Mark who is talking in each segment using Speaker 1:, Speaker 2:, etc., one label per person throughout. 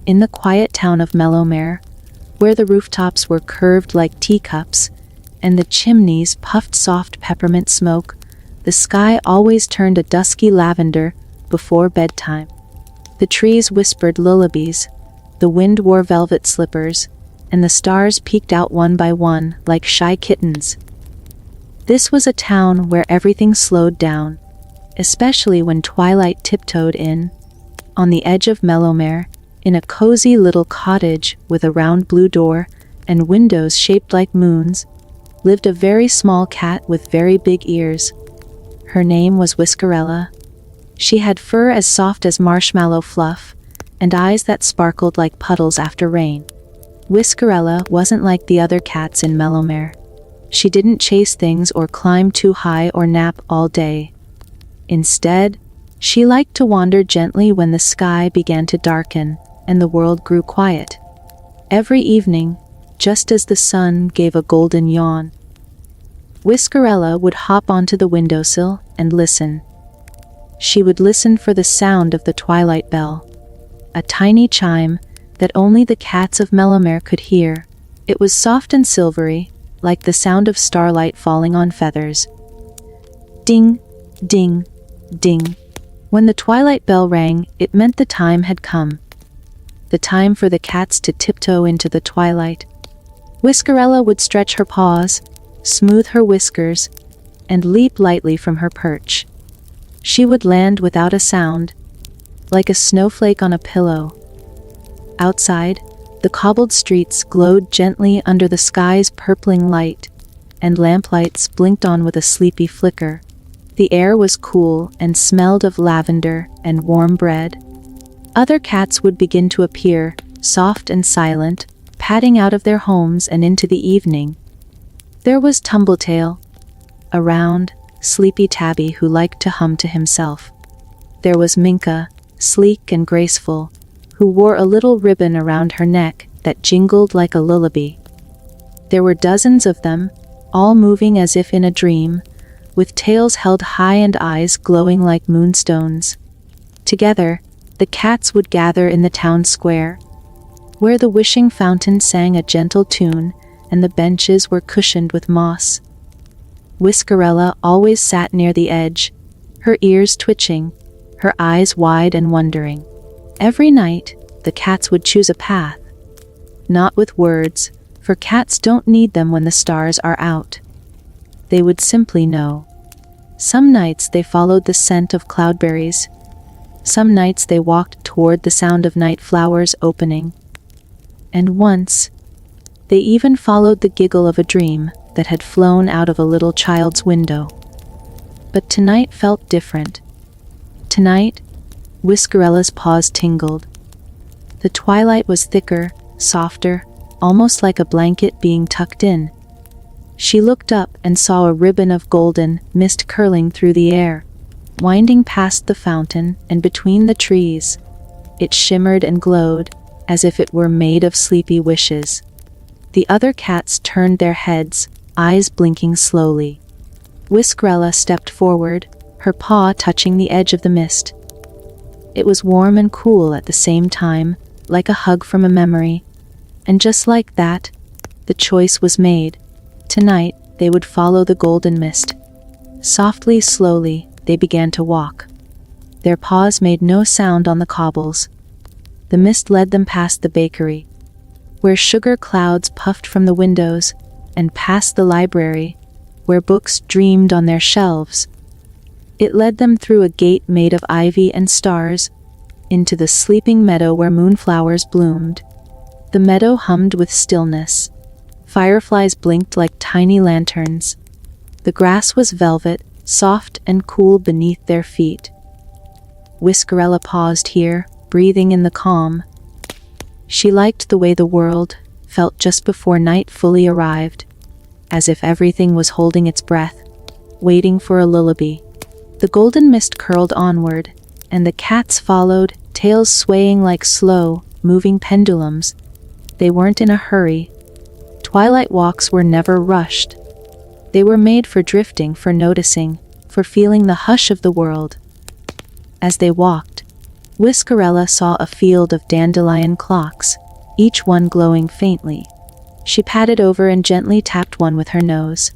Speaker 1: in the quiet town of Mellowmere, where the rooftops were curved like teacups, and the chimneys puffed soft peppermint smoke, the sky always turned a dusky lavender before bedtime. The trees whispered lullabies, the wind wore velvet slippers, and the stars peeked out one by one like shy kittens. This was a town where everything slowed down, especially when Twilight tiptoed in. On the edge of Mellowmere, in a cozy little cottage with a round blue door and windows shaped like moons, lived a very small cat with very big ears. Her name was Whiskerella. She had fur as soft as marshmallow fluff, and eyes that sparkled like puddles after rain. Whiskerella wasn't like the other cats in Mellowmere. She didn't chase things or climb too high or nap all day. Instead, she liked to wander gently when the sky began to darken and the world grew quiet. Every evening, just as the sun gave a golden yawn, Whiskerella would hop onto the windowsill and listen. She would listen for the sound of the twilight bell, a tiny chime that only the cats of Mellowmere could hear. It was soft and silvery, like the sound of starlight falling on feathers. Ding, ding, ding. When the twilight bell rang, it meant the time had come. The time for the cats to tiptoe into the twilight. Whiskerella would stretch her paws, smooth her whiskers, and leap lightly from her perch. She would land without a sound, like a snowflake on a pillow. Outside, the cobbled streets glowed gently under the sky's purpling light, and lamplights blinked on with a sleepy flicker. The air was cool and smelled of lavender and warm bread. Other cats would begin to appear, soft and silent, padding out of their homes and into the evening. There was Tumbletail, a round, sleepy tabby who liked to hum to himself. There was Minka, sleek and graceful, who wore a little ribbon around her neck that jingled like a lullaby. There were dozens of them, all moving as if in a dream, with tails held high and eyes glowing like moonstones. Together, the cats would gather in the town square, where the wishing fountain sang a gentle tune and the benches were cushioned with moss. Whiskerella always sat near the edge, her ears twitching, her eyes wide and wondering. Every night, the cats would choose a path. Not with words, for cats don't need them when the stars are out. They would simply know. Some nights they followed the scent of cloudberries. Some nights they walked toward the sound of night flowers opening. And once, they even followed the giggle of a dream that had flown out of a little child's window. But tonight felt different. Tonight, Whiskerella's paws tingled. The twilight was thicker, softer, almost like a blanket being tucked in. She looked up and saw a ribbon of golden mist curling through the air, winding past the fountain and between the trees. It shimmered and glowed, as if it were made of sleepy wishes. The other cats turned their heads, eyes blinking slowly. Whiskerella stepped forward, her paw touching the edge of the mist. It was warm and cool at the same time, like a hug from a memory. And just like that, the choice was made. Tonight, they would follow the golden mist. Softly, slowly, they began to walk. Their paws made no sound on the cobbles. The mist led them past the bakery, where sugar clouds puffed from the windows, and past the library, where books dreamed on their shelves. It led them through a gate made of ivy and stars, into the sleeping meadow where moonflowers bloomed. The meadow hummed with stillness. Fireflies blinked like tiny lanterns. The grass was velvet, soft and cool beneath their feet. Whiskerella paused here, breathing in the calm. She liked the way the world felt just before night fully arrived, as if everything was holding its breath, waiting for a lullaby. The golden mist curled onward, and the cats followed, tails swaying like slow, moving pendulums. They weren't in a hurry. Twilight walks were never rushed. They were made for drifting, for noticing, for feeling the hush of the world. As they walked, Whiskerella saw a field of dandelion clocks, each one glowing faintly. She padded over and gently tapped one with her nose.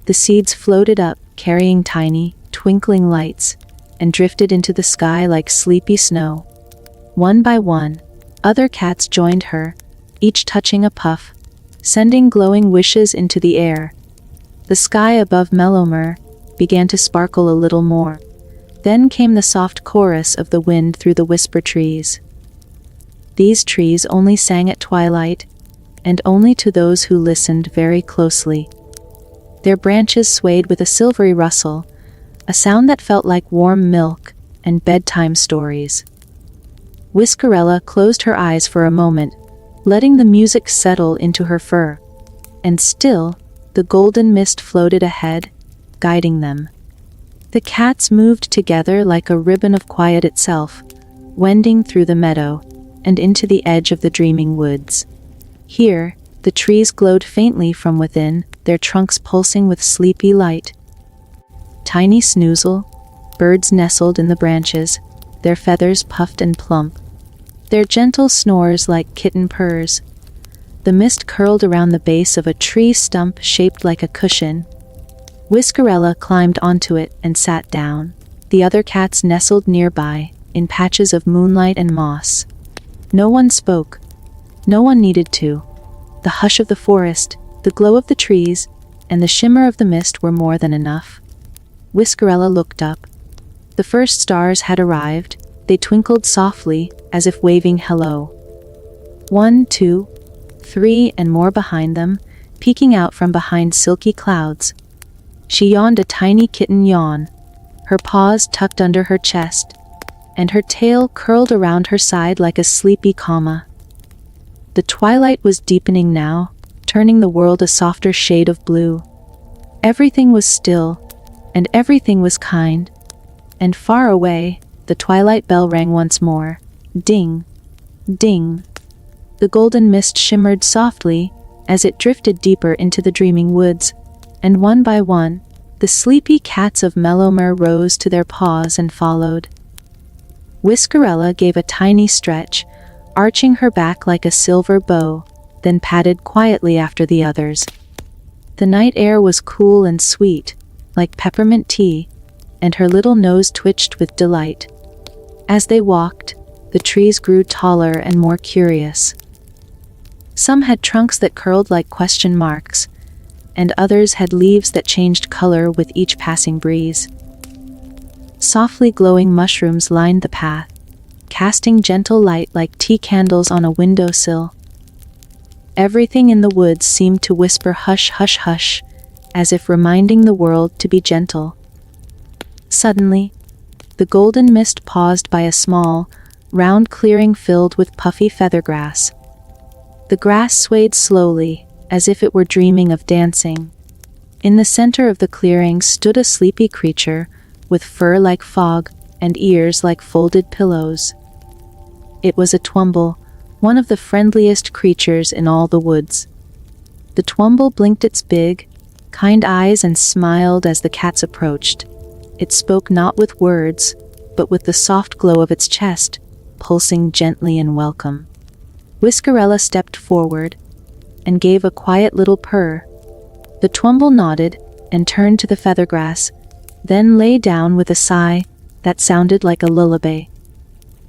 Speaker 1: The seeds floated up, carrying tiny, twinkling lights, and drifted into the sky like sleepy snow. One by one, other cats joined her, each touching a puff, sending glowing wishes into the air. The sky above Mellowmere began to sparkle a little more. Then came the soft chorus of the wind through the whisper trees. These trees only sang at twilight, and only to those who listened very closely. Their branches swayed with a silvery rustle, a sound that felt like warm milk and bedtime stories. Whiskerella closed her eyes for a moment, letting the music settle into her fur. And still, the golden mist floated ahead, guiding them. The cats moved together like a ribbon of quiet itself, wending through the meadow and into the edge of the dreaming woods. Here, the trees glowed faintly from within, their trunks pulsing with sleepy light. Tiny snoozle, birds nestled in the branches, their feathers puffed and plump, their gentle snores like kitten purrs. The mist curled around the base of a tree stump shaped like a cushion. Whiskerella climbed onto it and sat down. The other cats nestled nearby, in patches of moonlight and moss. No one spoke. No one needed to. The hush of the forest, the glow of the trees, and the shimmer of the mist were more than enough. Whiskerella looked up. The first stars had arrived. They twinkled softly, as if waving hello. 1, 2, 3, and more behind them, peeking out from behind silky clouds. She yawned a tiny kitten yawn, her paws tucked under her chest, and her tail curled around her side like a sleepy comma. The twilight was deepening now, turning the world a softer shade of blue. Everything was still, and everything was kind, and far away, the twilight bell rang once more. Ding, ding. The golden mist shimmered softly as it drifted deeper into the dreaming woods, and one by one, the sleepy cats of Mellowmere rose to their paws and followed. Whiskerella gave a tiny stretch, arching her back like a silver bow, then padded quietly after the others. The night air was cool and sweet, like peppermint tea, and her little nose twitched with delight. As they walked, the trees grew taller and more curious. Some had trunks that curled like question marks, and others had leaves that changed color with each passing breeze. Softly glowing mushrooms lined the path, casting gentle light like tea candles on a windowsill. Everything in the woods seemed to whisper hush, hush, hush, as if reminding the world to be gentle. Suddenly, the golden mist paused by a small, round clearing filled with puffy feathergrass. The grass swayed slowly, as if it were dreaming of dancing. In the center of the clearing stood a sleepy creature, with fur like fog and ears like folded pillows. It was a Twumble, one of the friendliest creatures in all the woods. The Twumble blinked its big, kind eyes and smiled as the cats approached. It spoke not with words, but with the soft glow of its chest, pulsing gently in welcome. Whiskerella stepped forward and gave a quiet little purr. The Twumble nodded and turned to the feathergrass, then lay down with a sigh that sounded like a lullaby.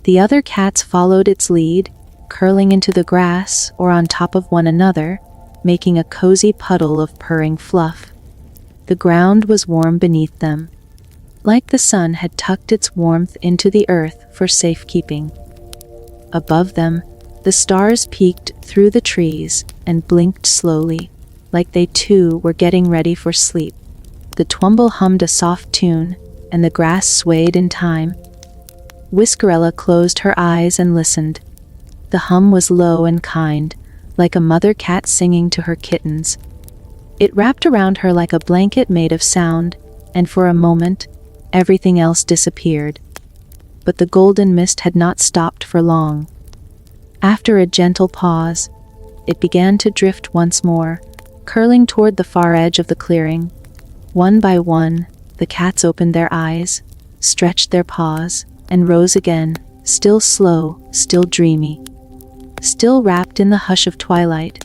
Speaker 1: The other cats followed its lead, curling into the grass or on top of one another, making a cozy puddle of purring fluff. The ground was warm beneath them, like the sun had tucked its warmth into the earth for safekeeping. Above them, the stars peeked through the trees and blinked slowly, like they too were getting ready for sleep. The Twumble hummed a soft tune, and the grass swayed in time. Whiskerella closed her eyes and listened. The hum was low and kind, like a mother cat singing to her kittens. It wrapped around her like a blanket made of sound, and for a moment, everything else disappeared. But the golden mist had not stopped for long. After a gentle pause, it began to drift once more, curling toward the far edge of the clearing. One by one, the cats opened their eyes, stretched their paws, and rose again, still slow, still dreamy, still wrapped in the hush of twilight.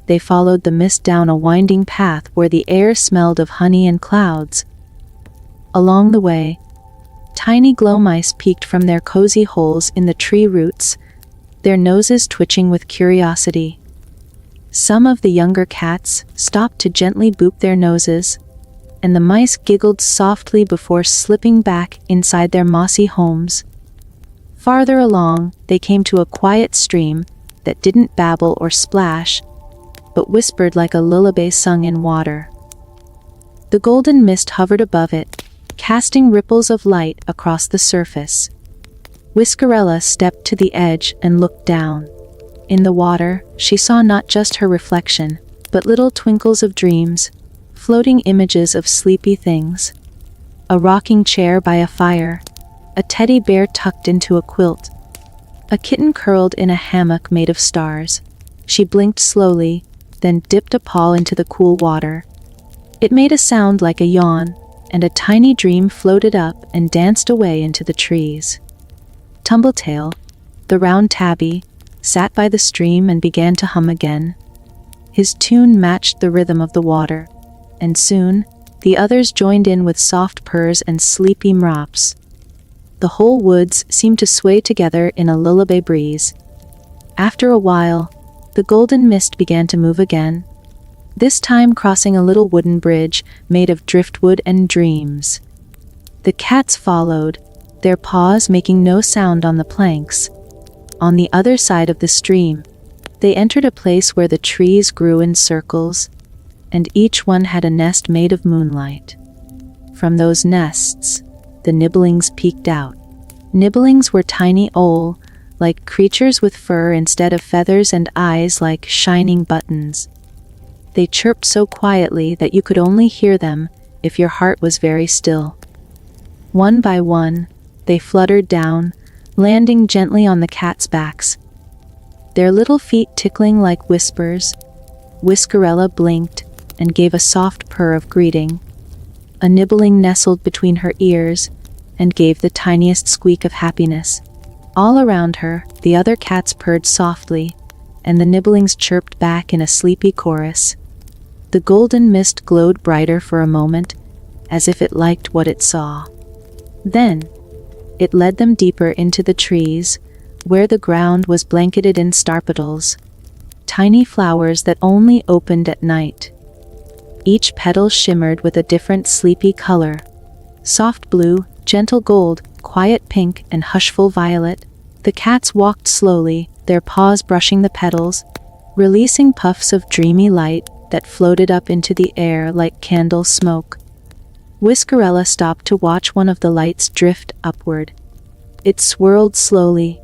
Speaker 1: They followed the mist down a winding path where the air smelled of honey and clouds. Along the way, tiny glow mice peeked from their cozy holes in the tree roots, their noses twitching with curiosity. Some of the younger cats stopped to gently boop their noses, and the mice giggled softly before slipping back inside their mossy homes. Farther along, they came to a quiet stream that didn't babble or splash, but whispered like a lullaby sung in water. The golden mist hovered above it, casting ripples of light across the surface. Whiskerella stepped to the edge and looked down. In the water, she saw not just her reflection, but little twinkles of dreams, floating images of sleepy things. A rocking chair by a fire, a teddy bear tucked into a quilt, a kitten curled in a hammock made of stars. She blinked slowly, then dipped a paw into the cool water. It made a sound like a yawn, and a tiny dream floated up and danced away into the trees. Tumbletail, the round tabby, sat by the stream and began to hum again. His tune matched the rhythm of the water, and soon, the others joined in with soft purrs and sleepy mrops. The whole woods seemed to sway together in a lullaby breeze. After a while, the golden mist began to move again, this time crossing a little wooden bridge made of driftwood and dreams. The cats followed, their paws making no sound on the planks. On the other side of the stream, they entered a place where the trees grew in circles, and each one had a nest made of moonlight. From those nests, the nibblings peeked out. Nibblings were tiny like creatures with fur instead of feathers and eyes like shining buttons. They chirped so quietly that you could only hear them if your heart was very still. One by one, they fluttered down, landing gently on the cats' backs, their little feet tickling like whispers. Whiskerella blinked and gave a soft purr of greeting. A nibbling nestled between her ears and gave the tiniest squeak of happiness. All around her, the other cats purred softly, and the nibblings chirped back in a sleepy chorus. The golden mist glowed brighter for a moment, as if it liked what it saw. Then, it led them deeper into the trees, where the ground was blanketed in starpetals, tiny flowers that only opened at night. Each petal shimmered with a different sleepy color: soft blue, gentle gold, quiet pink, and hushful violet. The cats walked slowly, their paws brushing the petals, releasing puffs of dreamy light that floated up into the air like candle smoke. Whiskerella stopped to watch one of the lights drift upward. It swirled slowly,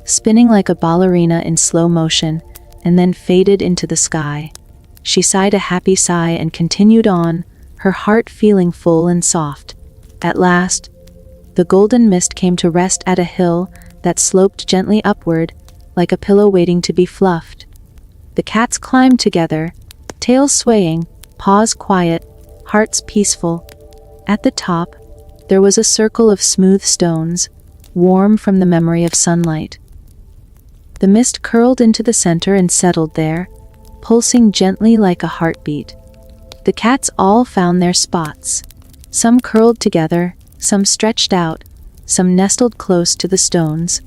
Speaker 1: spinning like a ballerina in slow motion, and then faded into the sky. She sighed a happy sigh and continued on, her heart feeling full and soft. At last, the golden mist came to rest at a hill that sloped gently upward, like a pillow waiting to be fluffed. The cats climbed together, tails swaying, paws quiet, hearts peaceful. At the top, there was a circle of smooth stones, warm from the memory of sunlight. The mist curled into the center and settled there, pulsing gently like a heartbeat. The cats all found their spots. Some curled together, some stretched out, some nestled close to the stones.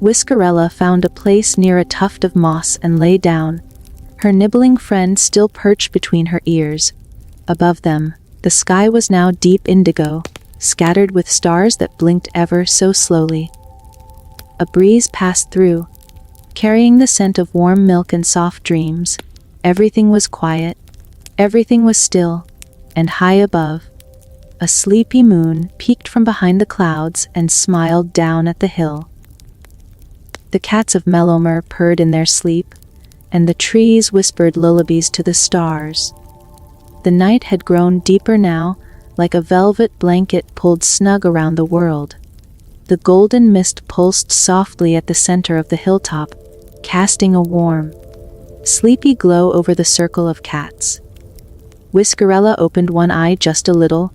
Speaker 1: Whiskerella found a place near a tuft of moss and lay down, her nibbling friend still perched between her ears. Above them, the sky was now deep indigo, scattered with stars that blinked ever so slowly. A breeze passed through, carrying the scent of warm milk and soft dreams. Everything was quiet, everything was still, and high above, a sleepy moon peeked from behind the clouds and smiled down at the hill. The cats of Mellowmer purred in their sleep, and the trees whispered lullabies to the stars. The night had grown deeper now, like a velvet blanket pulled snug around the world. The golden mist pulsed softly at the center of the hilltop, casting a warm, sleepy glow over the circle of cats. Whiskerella opened one eye just a little,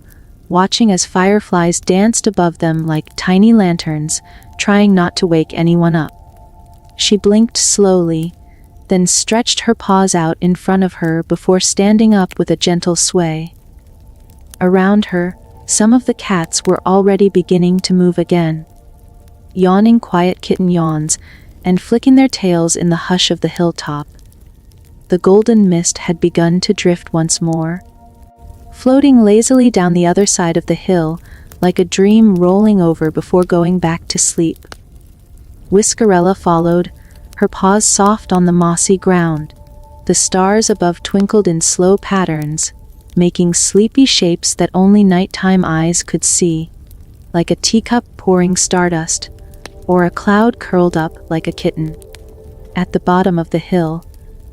Speaker 1: watching as fireflies danced above them like tiny lanterns, trying not to wake anyone up. She blinked slowly, then stretched her paws out in front of her before standing up with a gentle sway. Around her, some of the cats were already beginning to move again. Yawning quiet kitten yawns, and flicking their tails in the hush of the hilltop. The golden mist had begun to drift once more, floating lazily down the other side of the hill, like a dream rolling over before going back to sleep. Whiskerella followed, her paws soft on the mossy ground. The stars above twinkled in slow patterns, making sleepy shapes that only nighttime eyes could see, like a teacup pouring stardust, or a cloud curled up like a kitten. At the bottom of the hill,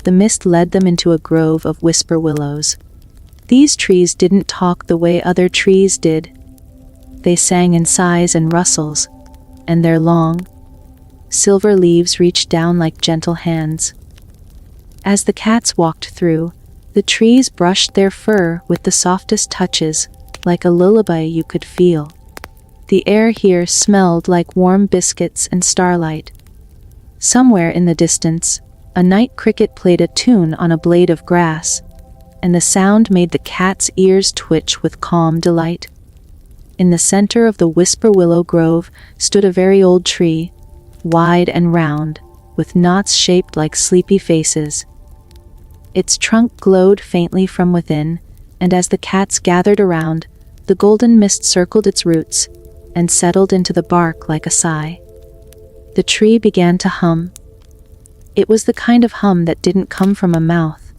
Speaker 1: the mist led them into a grove of whisper willows. These trees didn't talk the way other trees did. They sang in sighs and rustles, and their long, silver leaves reached down like gentle hands. As the cats walked through, the trees brushed their fur with the softest touches, like a lullaby you could feel. The air here smelled like warm biscuits and starlight. Somewhere in the distance, a night cricket played a tune on a blade of grass, and the sound made the cat's ears twitch with calm delight. In the center of the whisper willow grove stood a very old tree, wide and round, with knots shaped like sleepy faces. Its trunk glowed faintly from within, and as the cats gathered around, the golden mist circled its roots and settled into the bark like a sigh. The tree began to hum. It was the kind of hum that didn't come from a mouth,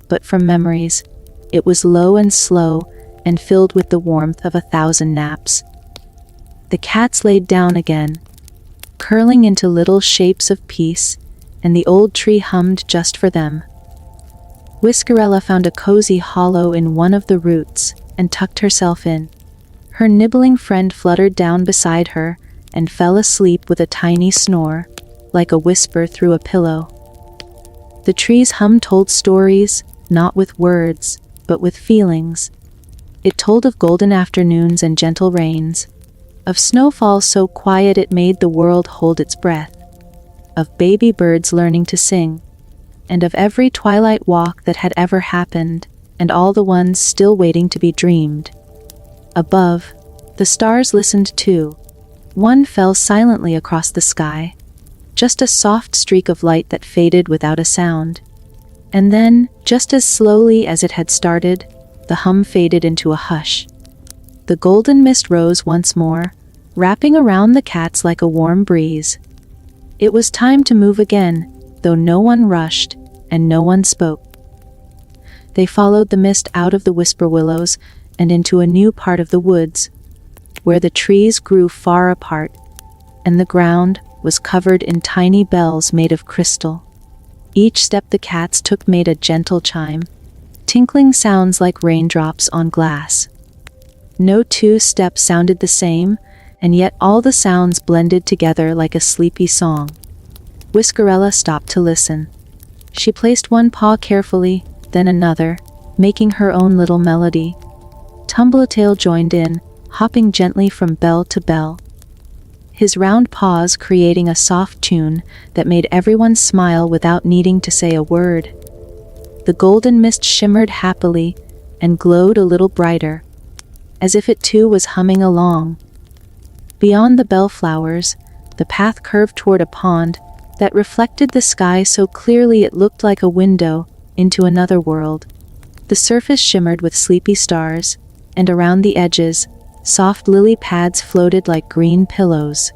Speaker 1: but from memories. It was low and slow, and filled with the warmth of 1,000 naps. The cats laid down again, curling into little shapes of peace, and the old tree hummed just for them. Whiskerella found a cozy hollow in one of the roots and tucked herself in. Her nibbling friend fluttered down beside her and fell asleep with a tiny snore, like a whisper through a pillow. The tree's hum told stories, not with words, but with feelings. It told of golden afternoons and gentle rains, of snowfall so quiet it made the world hold its breath, of baby birds learning to sing, and of every twilight walk that had ever happened, and all the ones still waiting to be dreamed. Above, the stars listened too. One fell silently across the sky, just a soft streak of light that faded without a sound. And then, just as slowly as it had started, the hum faded into a hush. The golden mist rose once more, wrapping around the cats like a warm breeze. It was time to move again, though no one rushed, and no one spoke. They followed the mist out of the whisper willows and into a new part of the woods, where the trees grew far apart, and the ground was covered in tiny bells made of crystal. Each step the cats took made a gentle chime, tinkling sounds like raindrops on glass. No two steps sounded the same, and yet all the sounds blended together like a sleepy song. Whiskerella stopped to listen. She placed one paw carefully, then another, making her own little melody. Tumbletail joined in, hopping gently from bell to bell, his round paws creating a soft tune that made everyone smile without needing to say a word. The golden mist shimmered happily and glowed a little brighter, as if it too was humming along. Beyond the bellflowers, the path curved toward a pond that reflected the sky so clearly it looked like a window into another world. The surface shimmered with sleepy stars, and around the edges, soft lily pads floated like green pillows.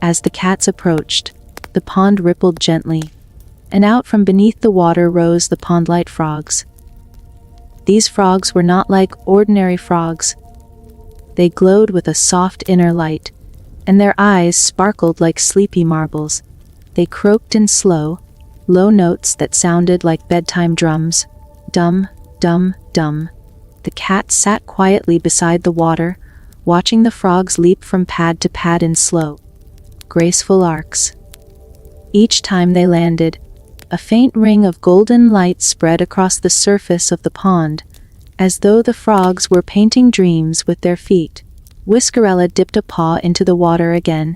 Speaker 1: As the cats approached, the pond rippled gently, and out from beneath the water rose the pondlight frogs. These frogs were not like ordinary frogs. They glowed with a soft inner light, and their eyes sparkled like sleepy marbles. They croaked in slow, low notes that sounded like bedtime drums. Dum, dum, dum. The cat sat quietly beside the water, watching the frogs leap from pad to pad in slow, graceful arcs. Each time they landed, a faint ring of golden light spread across the surface of the pond, as though the frogs were painting dreams with their feet. Whiskerella dipped a paw into the water again,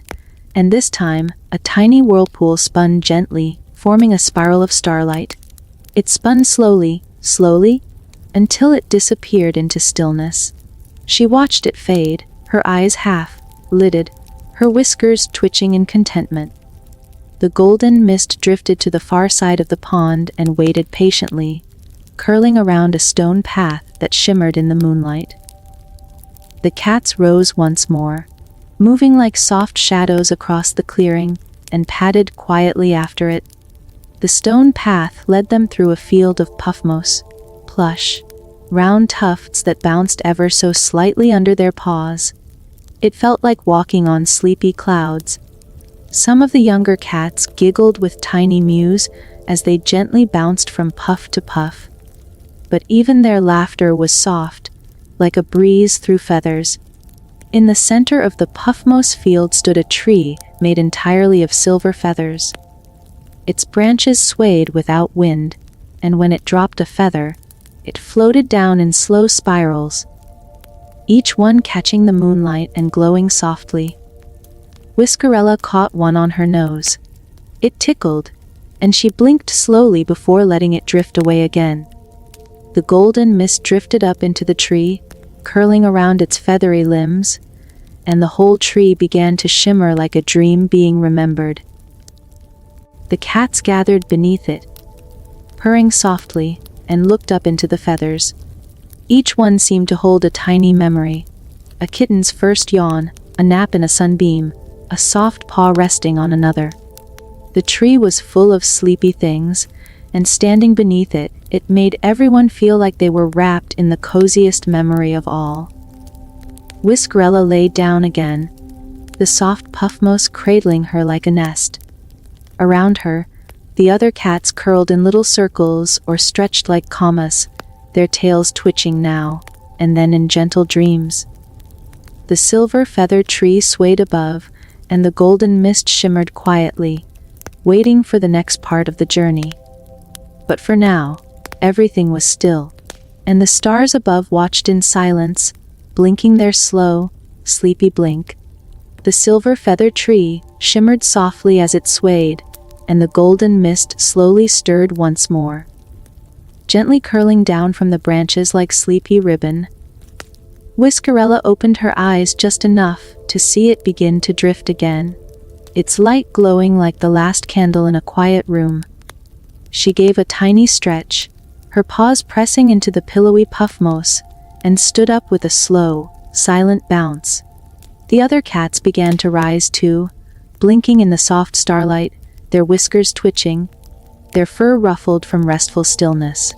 Speaker 1: And this time, a tiny whirlpool spun gently, forming a spiral of starlight. It spun slowly, slowly, until it disappeared into stillness. She watched it fade, her eyes half-lidded, her whiskers twitching in contentment. The golden mist drifted to the far side of the pond and waited patiently, curling around a stone path that shimmered in the moonlight. The cats rose once more, moving like soft shadows across the clearing, and padded quietly after it. The stone path led them through a field of puffmoss, plush, round tufts that bounced ever so slightly under their paws. It felt like walking on sleepy clouds. Some of the younger cats giggled with tiny mews as they gently bounced from puff to puff. But even their laughter was soft, like a breeze through feathers. In the center of the puffmoss field stood a tree made entirely of silver feathers. Its branches swayed without wind, and when it dropped a feather, it floated down in slow spirals, each one catching the moonlight and glowing softly. Whiskerella caught one on her nose. It tickled, and she blinked slowly before letting it drift away again. The golden mist drifted up into the tree, curling around its feathery limbs, and the whole tree began to shimmer like a dream being remembered. The cats gathered beneath it, purring softly, and looked up into the feathers. Each one seemed to hold a tiny memory: a kitten's first yawn, a nap in a sunbeam, a soft paw resting on another. The tree was full of sleepy things, and standing beneath it, it made everyone feel like they were wrapped in the coziest memory of all. Whiskerella lay down again, the soft puffmoss cradling her like a nest. Around her, the other cats curled in little circles or stretched like commas, their tails twitching now and then in gentle dreams. The silver-feathered tree swayed above, and the golden mist shimmered quietly, waiting for the next part of the journey. But for now, everything was still, and the stars above watched in silence, blinking their slow, sleepy blink. The silver-feathered tree shimmered softly as it swayed, and the golden mist slowly stirred once more, gently curling down from the branches like sleepy ribbon. Whiskerella opened her eyes just enough to see it begin to drift again, its light glowing like the last candle in a quiet room. She gave a tiny stretch, her paws pressing into the pillowy puffmoss, and stood up with a slow, silent bounce. The other cats began to rise too, blinking in the soft starlight, their whiskers twitching, their fur ruffled from restful stillness.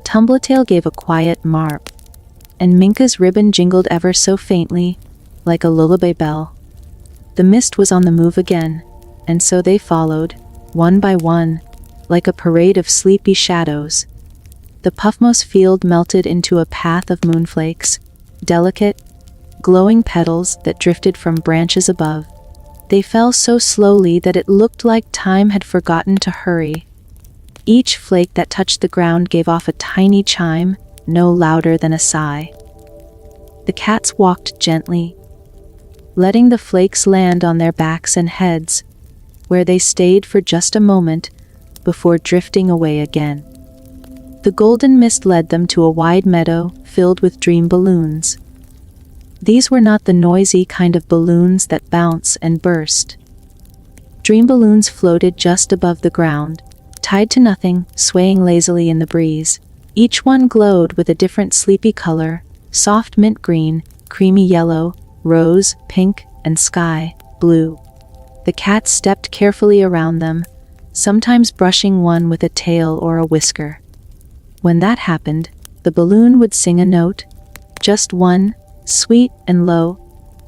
Speaker 1: Tumbletail gave a quiet marp, and Minka's ribbon jingled ever so faintly, like a lullaby bell. The mist was on the move again, and so they followed, one by one, like a parade of sleepy shadows. The puffmoss field melted into a path of moonflakes, delicate, glowing petals that drifted from branches above. They fell so slowly that it looked like time had forgotten to hurry. Each flake that touched the ground gave off a tiny chime, no louder than a sigh. The cats walked gently, letting the flakes land on their backs and heads, where they stayed for just a moment before drifting away again. The golden mist led them to a wide meadow filled with dream balloons. These were not the noisy kind of balloons that bounce and burst. Dream balloons floated just above the ground, tied to nothing, swaying lazily in the breeze. Each one glowed with a different sleepy color: soft mint green, creamy yellow, rose, pink, and sky blue. The cats stepped carefully around them, sometimes brushing one with a tail or a whisker. When that happened, the balloon would sing a note, just one, sweet and low,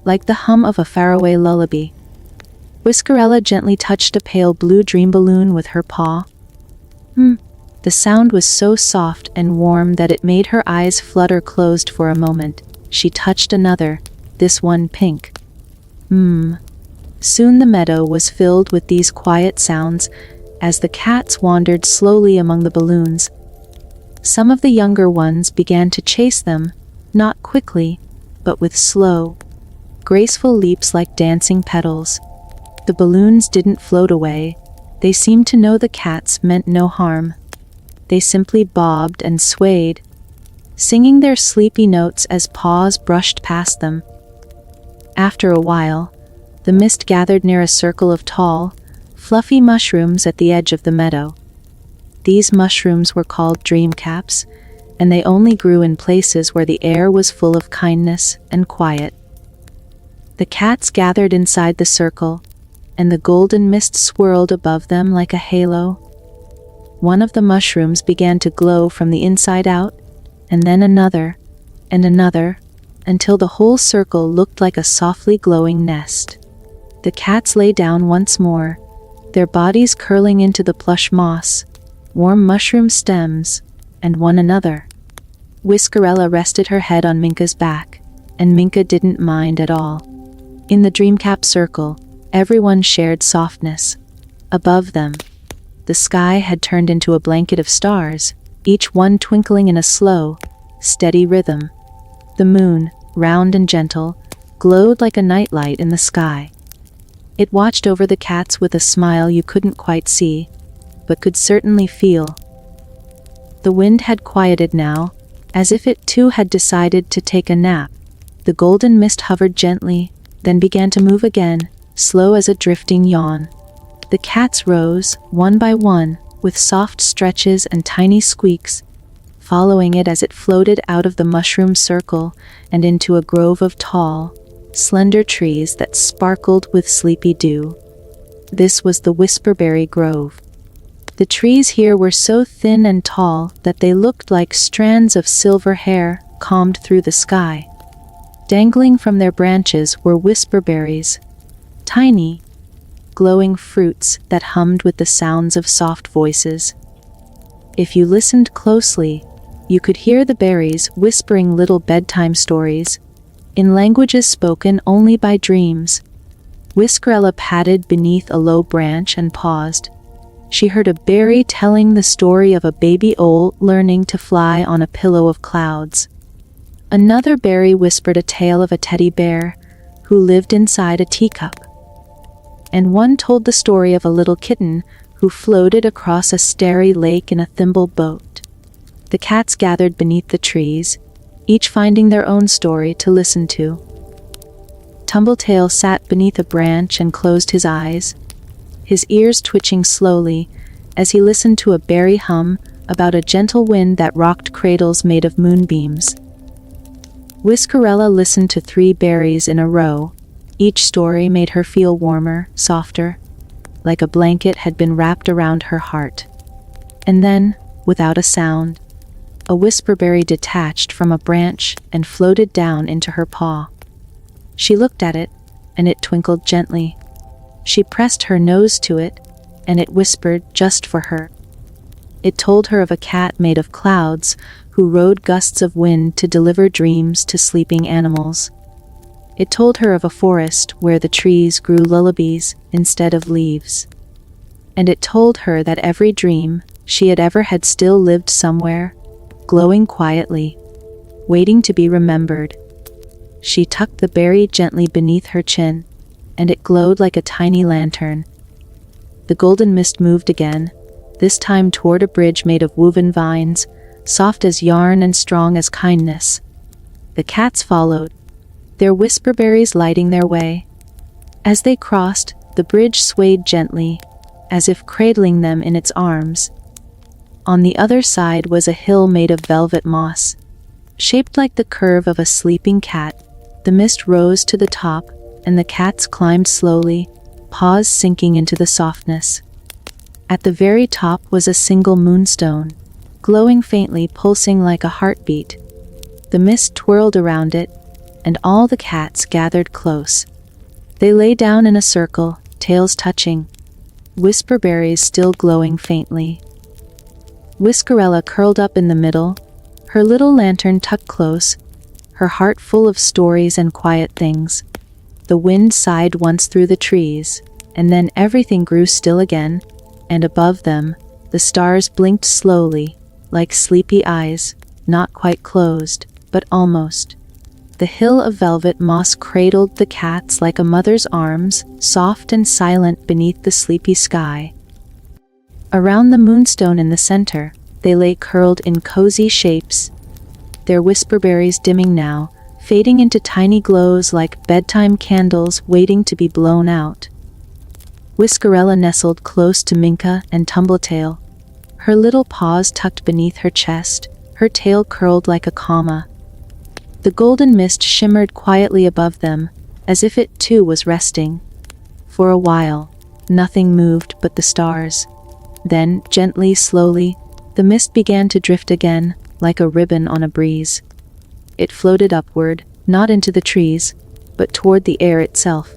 Speaker 1: like the hum of a faraway lullaby. Whiskerella gently touched a pale blue dream balloon with her paw. The sound was so soft and warm that it made her eyes flutter closed for a moment. She touched another, this one pink. Soon the meadow was filled with these quiet sounds as the cats wandered slowly among the balloons. Some of the younger ones began to chase them, not quickly, but with slow, graceful leaps like dancing petals. The balloons didn't float away. They seemed to know the cats meant no harm. They simply bobbed and swayed, singing their sleepy notes as paws brushed past them. After a while, the mist gathered near a circle of tall, fluffy mushrooms at the edge of the meadow. These mushrooms were called dream caps, and they only grew in places where the air was full of kindness and quiet. The cats gathered inside the circle, and the golden mist swirled above them like a halo. One of the mushrooms began to glow from the inside out, and then another, and another, until the whole circle looked like a softly glowing nest. The cats lay down once more, their bodies curling into the plush moss, warm mushroom stems, and one another. Whiskerella rested her head on Minka's back, and Minka didn't mind at all. In the Dreamcap circle, everyone shared softness. Above them, the sky had turned into a blanket of stars, each one twinkling in a slow, steady rhythm. The moon, round and gentle, glowed like a nightlight in the sky. It watched over the cats with a smile you couldn't quite see, but could certainly feel. The wind had quieted now, as if it too had decided to take a nap. The golden mist hovered gently, then began to move again, slow as a drifting yawn. The cats rose, one by one, with soft stretches and tiny squeaks, following it as it floated out of the mushroom circle and into a grove of tall, slender trees that sparkled with sleepy dew. This was the Whisperberry Grove. The trees here were so thin and tall that they looked like strands of silver hair combed through the sky. Dangling from their branches were whisperberries, tiny, glowing fruits that hummed with the sounds of soft voices. If you listened closely, you could hear the berries whispering little bedtime stories, in languages spoken only by dreams. Whiskerella padded beneath a low branch and paused. She heard a berry telling the story of a baby owl learning to fly on a pillow of clouds. Another berry whispered a tale of a teddy bear who lived inside a teacup. And one told the story of a little kitten who floated across a starry lake in a thimble boat. The cats gathered beneath the trees, each finding their own story to listen to. Tumbletail sat beneath a branch and closed his eyes, his ears twitching slowly as he listened to a berry hum about a gentle wind that rocked cradles made of moonbeams. Whiskerella listened to 3 berries in a row. Each story made her feel warmer, softer, like a blanket had been wrapped around her heart. And then, without a sound, a whisperberry detached from a branch and floated down into her paw. She looked at it, and it twinkled gently. She pressed her nose to it, and it whispered just for her. It told her of a cat made of clouds who rode gusts of wind to deliver dreams to sleeping animals. It told her of a forest where the trees grew lullabies instead of leaves. And it told her that every dream she had ever had still lived somewhere, glowing quietly, waiting to be remembered. She tucked the berry gently beneath her chin, and it glowed like a tiny lantern. The golden mist moved again, this time toward a bridge made of woven vines, soft as yarn and strong as kindness. The cats followed, their whisperberries lighting their way. As they crossed, the bridge swayed gently, as if cradling them in its arms. On the other side was a hill made of velvet moss. Shaped like the curve of a sleeping cat, the mist rose to the top, and the cats climbed slowly, paws sinking into the softness. At the very top was a single moonstone, glowing faintly, pulsing like a heartbeat. The mist twirled around it, and all the cats gathered close. They lay down in a circle, tails touching, whisperberries still glowing faintly. Whiskerella curled up in the middle, her little lantern tucked close, her heart full of stories and quiet things. The wind sighed once through the trees, and then everything grew still again, and above them, the stars blinked slowly, like sleepy eyes, not quite closed, but almost. The hill of velvet moss cradled the cats like a mother's arms, soft and silent beneath the sleepy sky. Around the moonstone in the center, they lay curled in cozy shapes, their whisperberries dimming now, fading into tiny glows like bedtime candles waiting to be blown out. Whiskerella nestled close to Minka and Tumbletail, her little paws tucked beneath her chest, her tail curled like a comma. The golden mist shimmered quietly above them, as if it too was resting. For a while, nothing moved but the stars. Then, gently, slowly, the mist began to drift again, like a ribbon on a breeze. It floated upward, not into the trees, but toward the air itself.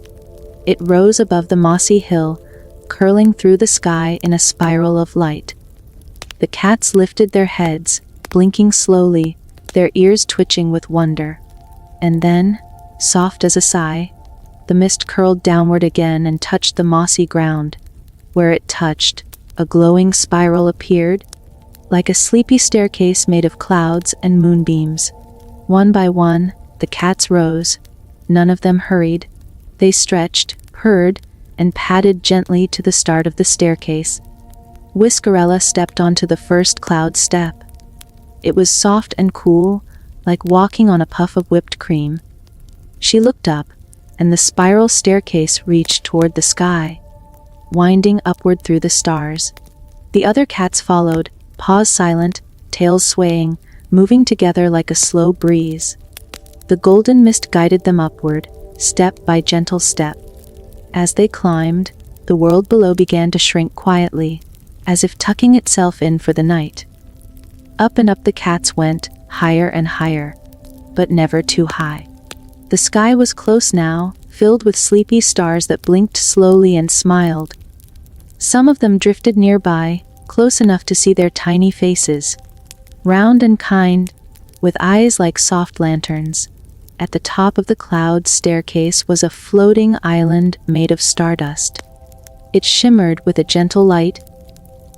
Speaker 1: It rose above the mossy hill, curling through the sky in a spiral of light. The cats lifted their heads, blinking slowly, their ears twitching with wonder. And then, soft as a sigh, the mist curled downward again and touched the mossy ground. Where it touched, a glowing spiral appeared, like a sleepy staircase made of clouds and moonbeams. One by one, the cats rose. None of them hurried. They stretched, purred, and padded gently to the start of the staircase. Whiskerella stepped onto the first cloud step. It was soft and cool, like walking on a puff of whipped cream. She looked up, and the spiral staircase reached toward the sky, winding upward through the stars. The other cats followed, paws silent, tails swaying, moving together like a slow breeze. The golden mist guided them upward, step by gentle step. As they climbed, the world below began to shrink quietly, as if tucking itself in for the night. Up and up the cats went, higher and higher, but never too high. The sky was close now, filled with sleepy stars that blinked slowly and smiled. Some of them drifted nearby, close enough to see their tiny faces, round and kind, with eyes like soft lanterns. At the top of the cloud staircase was a floating island made of stardust. It shimmered with a gentle light,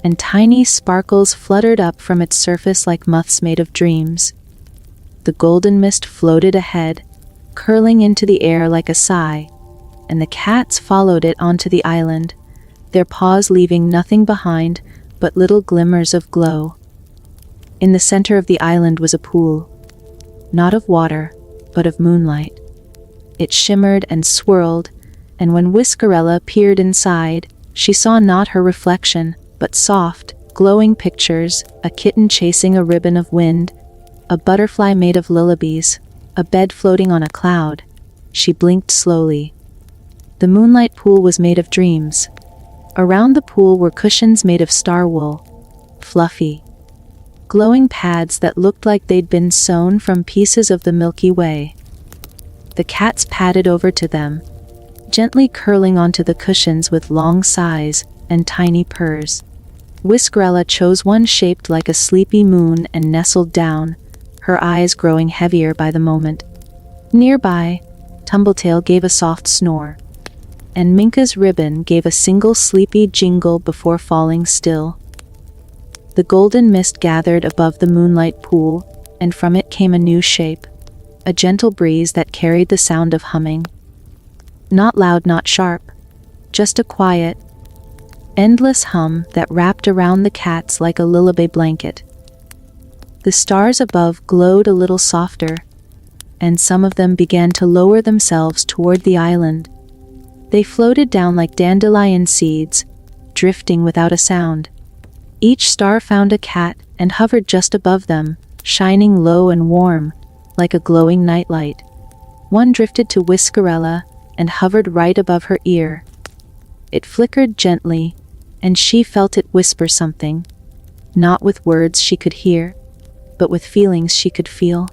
Speaker 1: and tiny sparkles fluttered up from its surface like moths made of dreams. The golden mist floated ahead, curling into the air like a sigh, and the cats followed it onto the island, their paws leaving nothing behind but little glimmers of glow. In the center of the island was a pool, not of water, but of moonlight. It shimmered and swirled, and when Whiskerella peered inside, she saw not her reflection, but soft, glowing pictures, a kitten chasing a ribbon of wind, a butterfly made of lullabies, a bed floating on a cloud. She blinked slowly. The moonlight pool was made of dreams. Around the pool were cushions made of star wool, fluffy, glowing pads that looked like they'd been sewn from pieces of the Milky Way. The cats padded over to them, gently curling onto the cushions with long sighs and tiny purrs. Whiskerella chose one shaped like a sleepy moon and nestled down, her eyes growing heavier by the moment. Nearby, Tumbletail gave a soft snore, and Minka's ribbon gave a single sleepy jingle before falling still. The golden mist gathered above the moonlight pool, and from it came a new shape, a gentle breeze that carried the sound of humming. Not loud, not sharp, just a quiet, endless hum that wrapped around the cats like a lullaby blanket. The stars above glowed a little softer, and some of them began to lower themselves toward the island. They floated down like dandelion seeds, drifting without a sound. Each star found a cat and hovered just above them, shining low and warm, like a glowing nightlight. One drifted to Whiskerella and hovered right above her ear. It flickered gently, and she felt it whisper something, not with words she could hear, but with feelings she could feel.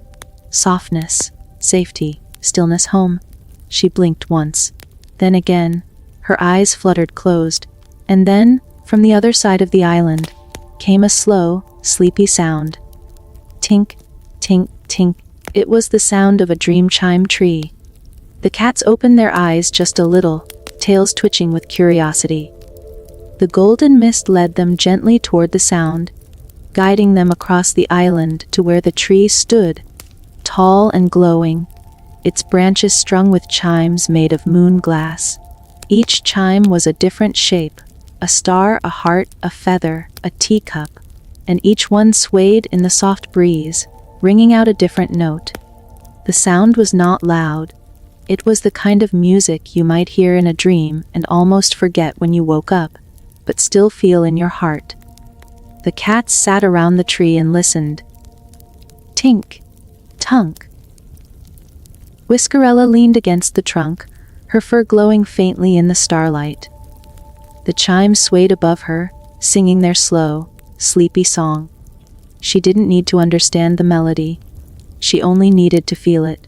Speaker 1: Softness, safety, stillness, home. She blinked once. Then again, her eyes fluttered closed, and then, from the other side of the island, came a slow, sleepy sound. Tink, tink, tink. It was the sound of a dream chime tree. The cats opened their eyes just a little, tails twitching with curiosity. The golden mist led them gently toward the sound, guiding them across the island to where the tree stood, tall and glowing, its branches strung with chimes made of moon glass. Each chime was a different shape, a star, a heart, a feather, a teacup, and each one swayed in the soft breeze, ringing out a different note. The sound was not loud. It was the kind of music you might hear in a dream and almost forget when you woke up, but still feel in your heart. The cats sat around the tree and listened. Tink, tunk. Whiskerella leaned against the trunk, her fur glowing faintly in the starlight. The chimes swayed above her, singing their slow, sleepy song. She didn't need to understand the melody. She only needed to feel it.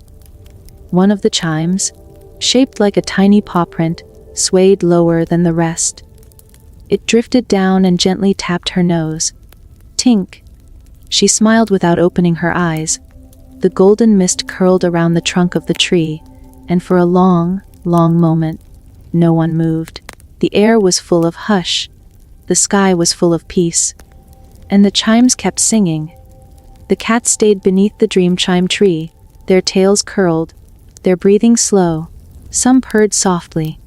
Speaker 1: One of the chimes, shaped like a tiny paw print, swayed lower than the rest. It drifted down and gently tapped her nose. Tink. She smiled without opening her eyes. The golden mist curled around the trunk of the tree, and for a long, long moment, no one moved. The air was full of hush. The sky was full of peace. And the chimes kept singing. The cats stayed beneath the dream chime tree, their tails curled, their breathing slow. Some purred softly.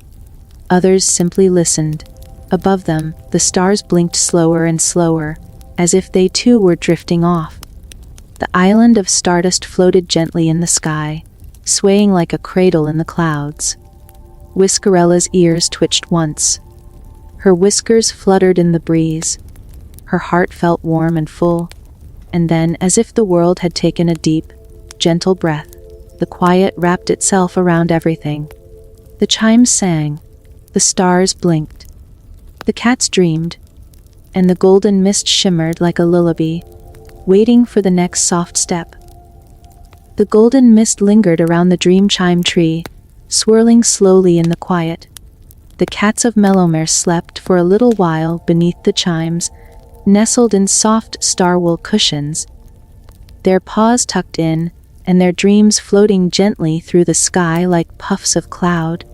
Speaker 1: Others simply listened. Above them, the stars blinked slower and slower, as if they too were drifting off. The island of stardust floated gently in the sky, swaying like a cradle in the clouds. Whiskerella's ears twitched once. Her whiskers fluttered in the breeze. Her heart felt warm and full, and then, as if the world had taken a deep, gentle breath, the quiet wrapped itself around everything. The chimes sang, the stars blinked, the cats dreamed, and the golden mist shimmered like a lullaby, waiting for the next soft step. The golden mist lingered around the dream chime tree, swirling slowly in the quiet. The cats of Mellowmere slept for a little while beneath the chimes, nestled in soft starwool cushions, their paws tucked in, and their dreams floating gently through the sky like puffs of cloud.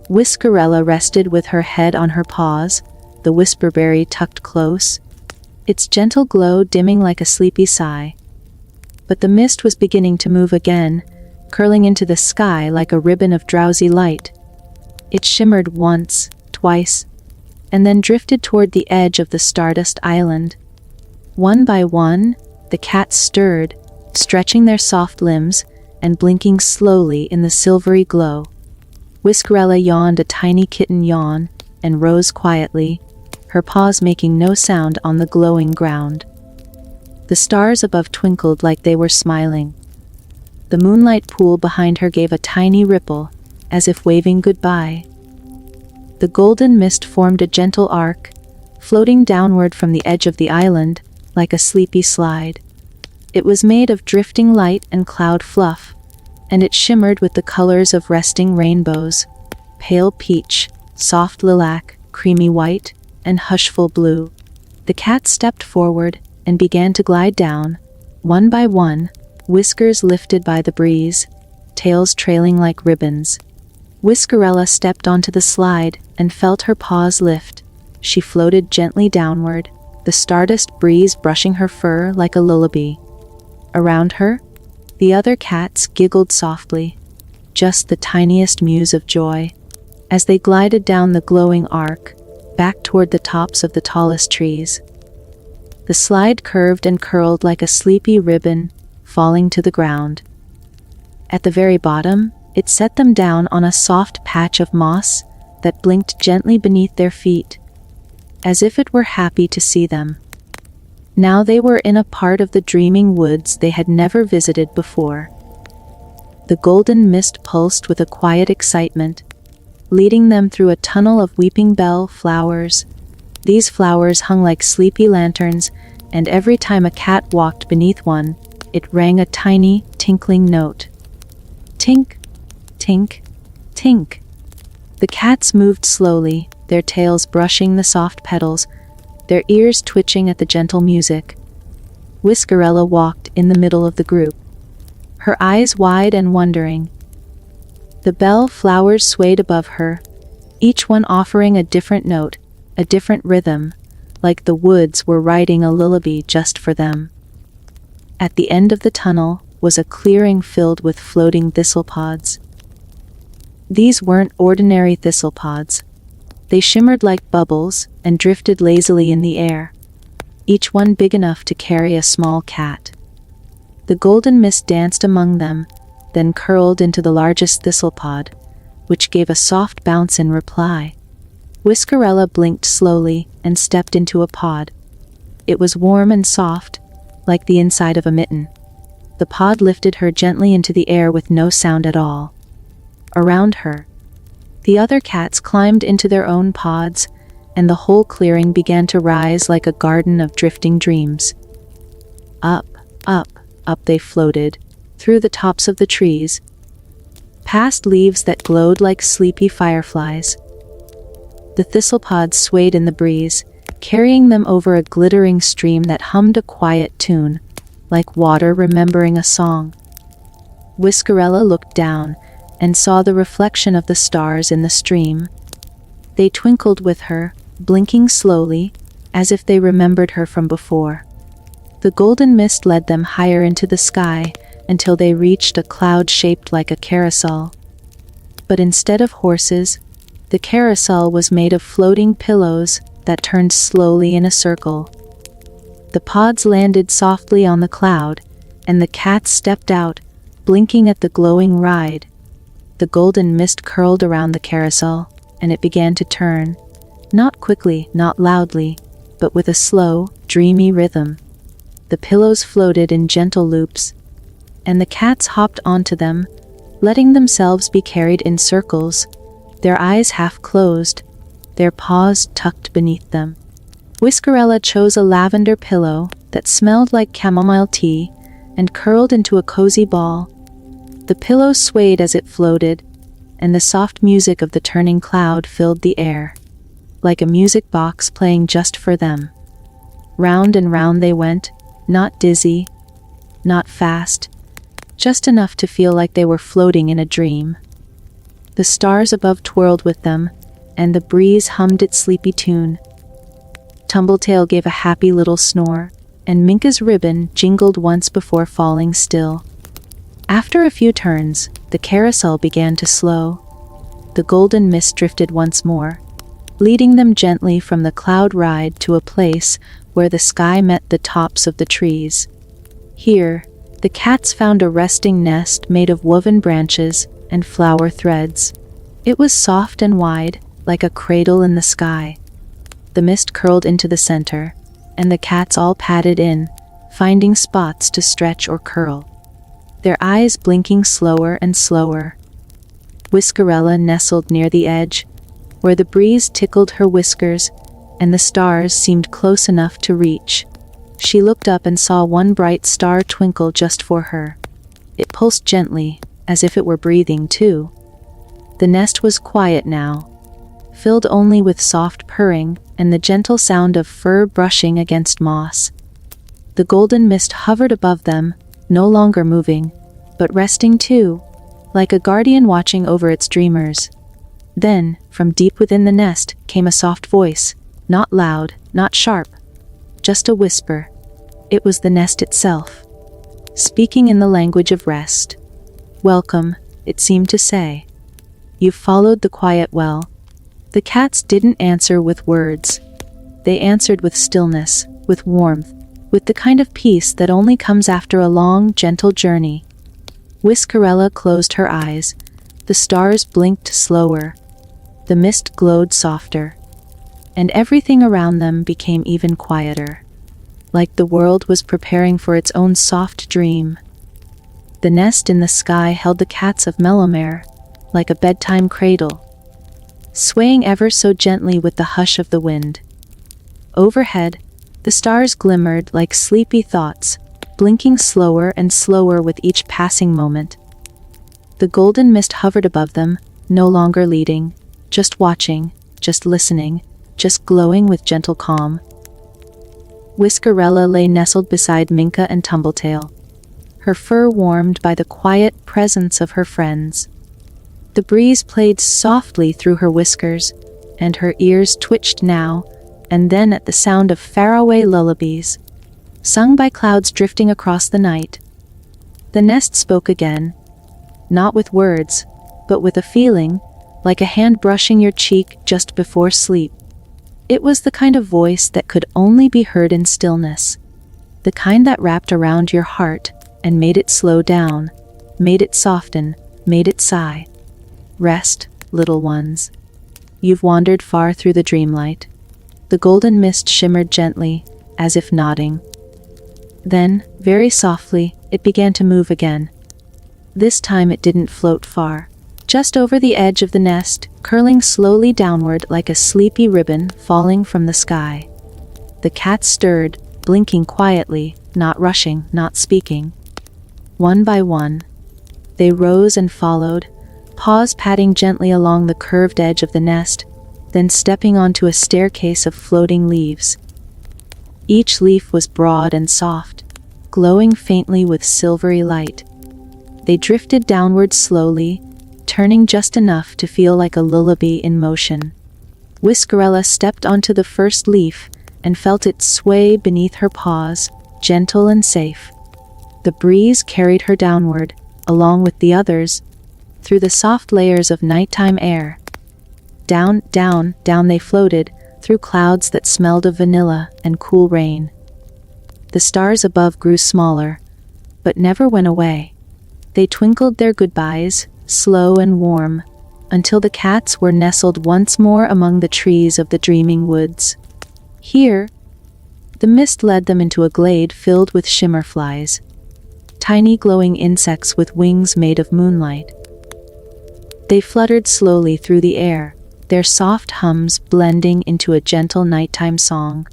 Speaker 1: Whiskerella rested with her head on her paws, the whisperberry tucked close, its gentle glow dimming like a sleepy sigh. But the mist was beginning to move again, curling into the sky like a ribbon of drowsy light. It shimmered once, twice, and then drifted toward the edge of the Stardust Island. One by one, the cats stirred, stretching their soft limbs and blinking slowly in the silvery glow. Whiskerella yawned a tiny kitten yawn and rose quietly, her paws making no sound on the glowing ground. The stars above twinkled like they were smiling. The moonlight pool behind her gave a tiny ripple, as if waving goodbye. The golden mist formed a gentle arc, floating downward from the edge of the island, like a sleepy slide. It was made of drifting light and cloud fluff, and it shimmered with the colors of resting rainbows: pale peach, soft lilac, creamy white, and hushful blue. The cats stepped forward and began to glide down, one by one, whiskers lifted by the breeze, tails trailing like ribbons. Whiskerella stepped onto the slide and felt her paws lift. She floated gently downward, the stardust breeze brushing her fur like a lullaby. Around her, the other cats giggled softly, just the tiniest mews of joy, as they glided down the glowing arc, back toward the tops of the tallest trees. The slide curved and curled like a sleepy ribbon, falling to the ground. At the very bottom, it set them down on a soft patch of moss that blinked gently beneath their feet, as if it were happy to see them. Now they were in a part of the dreaming woods they had never visited before. The golden mist pulsed with a quiet excitement, leading them through a tunnel of weeping bell flowers. These flowers hung like sleepy lanterns, and every time a cat walked beneath one, it rang a tiny, tinkling note. Tink, tink, tink. The cats moved slowly, their tails brushing the soft petals, their ears twitching at the gentle music. Whiskerella walked in the middle of the group, her eyes wide and wondering. The bell flowers swayed above her, each one offering a different note, a different rhythm, like the woods were writing a lullaby just for them. At the end of the tunnel, was a clearing filled with floating thistle pods. These weren't ordinary thistle pods. They shimmered like bubbles and drifted lazily in the air, each one big enough to carry a small cat. The golden mist danced among them, then curled into the largest thistle pod, which gave a soft bounce in reply. Whiskerella blinked slowly and stepped into a pod. It was warm and soft, like the inside of a mitten. The pod lifted her gently into the air with no sound at all. Around her, the other cats climbed into their own pods, and the whole clearing began to rise like a garden of drifting dreams. Up, up, up they floated, through the tops of the trees, past leaves that glowed like sleepy fireflies. The thistle pods swayed in the breeze, carrying them over a glittering stream that hummed a quiet tune, like water remembering a song. Whiskerella looked down and saw the reflection of the stars in the stream. They twinkled with her, blinking slowly, as if they remembered her from before. The golden mist led them higher into the sky until they reached a cloud shaped like a carousel. But instead of horses, the carousel was made of floating pillows that turned slowly in a circle. The pods landed softly on the cloud, and the cats stepped out, blinking at the glowing ride. The golden mist curled around the carousel, and it began to turn, not quickly, not loudly, but with a slow, dreamy rhythm. The pillows floated in gentle loops, and the cats hopped onto them, letting themselves be carried in circles, their eyes half closed, their paws tucked beneath them. Whiskerella chose a lavender pillow that smelled like chamomile tea and curled into a cozy ball. The pillow swayed as it floated, and the soft music of the turning cloud filled the air, like a music box playing just for them. Round and round they went, not dizzy, not fast, just enough to feel like they were floating in a dream. The stars above twirled with them, and the breeze hummed its sleepy tune. Tumbletail gave a happy little snore, and Minka's ribbon jingled once before falling still. After a few turns, the carousel began to slow. The golden mist drifted once more, leading them gently from the cloud ride to a place where the sky met the tops of the trees. Here, the cats found a resting nest made of woven branches and flower threads. It was soft and wide, like a cradle in the sky. The mist curled into the center, and the cats all padded in, finding spots to stretch or curl, their eyes blinking slower and slower. Whiskerella nestled near the edge, where the breeze tickled her whiskers, and the stars seemed close enough to reach. She looked up and saw one bright star twinkle just for her. It pulsed gently, as if it were breathing too. The nest was quiet now, filled only with soft purring and the gentle sound of fur brushing against moss. The golden mist hovered above them, no longer moving, but resting too, like a guardian watching over its dreamers. Then, from deep within the nest, came a soft voice, not loud, not sharp, just a whisper. It was the nest itself, speaking in the language of rest. "Welcome," it seemed to say. "You've followed the quiet well." The cats didn't answer with words. They answered with stillness, with warmth, with the kind of peace that only comes after a long, gentle journey. Whiskerella closed her eyes. The stars blinked slower. The mist glowed softer, and everything around them became even quieter, like the world was preparing for its own soft dream. The nest in the sky held the cats of Mellowmere, like a bedtime cradle, swaying ever so gently with the hush of the wind. Overhead, the stars glimmered like sleepy thoughts, blinking slower and slower with each passing moment. The golden mist hovered above them, no longer leading, just watching, just listening, just glowing with gentle calm. Whiskerella lay nestled beside Minka and Tumbletail, her fur warmed by the quiet presence of her friends. The breeze played softly through her whiskers, and her ears twitched now and then at the sound of faraway lullabies, sung by clouds drifting across the night. The nest spoke again, not with words, but with a feeling, like a hand brushing your cheek just before sleep. It was the kind of voice that could only be heard in stillness, the kind that wrapped around your heart and made it slow down, made it soften, made it sigh. Rest, little ones. You've wandered far through the dreamlight. The golden mist shimmered gently, as if nodding. Then, very softly, it began to move again. This time it didn't float far. Just over the edge of the nest, curling slowly downward like a sleepy ribbon falling from the sky. The cats stirred, blinking quietly, not rushing, not speaking. One by one, they rose and followed, paws patting gently along the curved edge of the nest, then stepping onto a staircase of floating leaves. Each leaf was broad and soft, glowing faintly with silvery light. They drifted downward slowly, turning just enough to feel like a lullaby in motion. Whiskerella stepped onto the first leaf and felt it sway beneath her paws, gentle and safe. The breeze carried her downward, along with the others, through the soft layers of nighttime air. Down, down, down they floated, through clouds that smelled of vanilla and cool rain. The stars above grew smaller, but never went away. They twinkled their goodbyes, slow and warm, until the cats were nestled once more among the trees of the dreaming woods. Here, the mist led them into a glade filled with shimmerflies, tiny glowing insects with wings made of moonlight. They fluttered slowly through the air, their soft hums blending into a gentle nighttime song.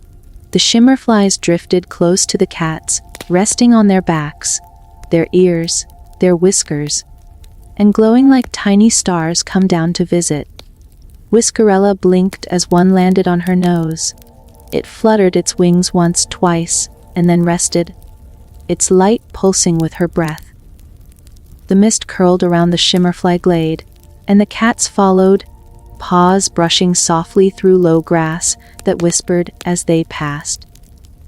Speaker 1: The shimmerflies drifted close to the cats, resting on their backs, their ears, their whiskers, and glowing like tiny stars come down to visit. Whiskerella blinked as one landed on her nose. It fluttered its wings once, twice, and then rested, its light pulsing with her breath. The mist curled around the shimmerfly glade, and the cats followed, paws brushing softly through low grass that whispered as they passed.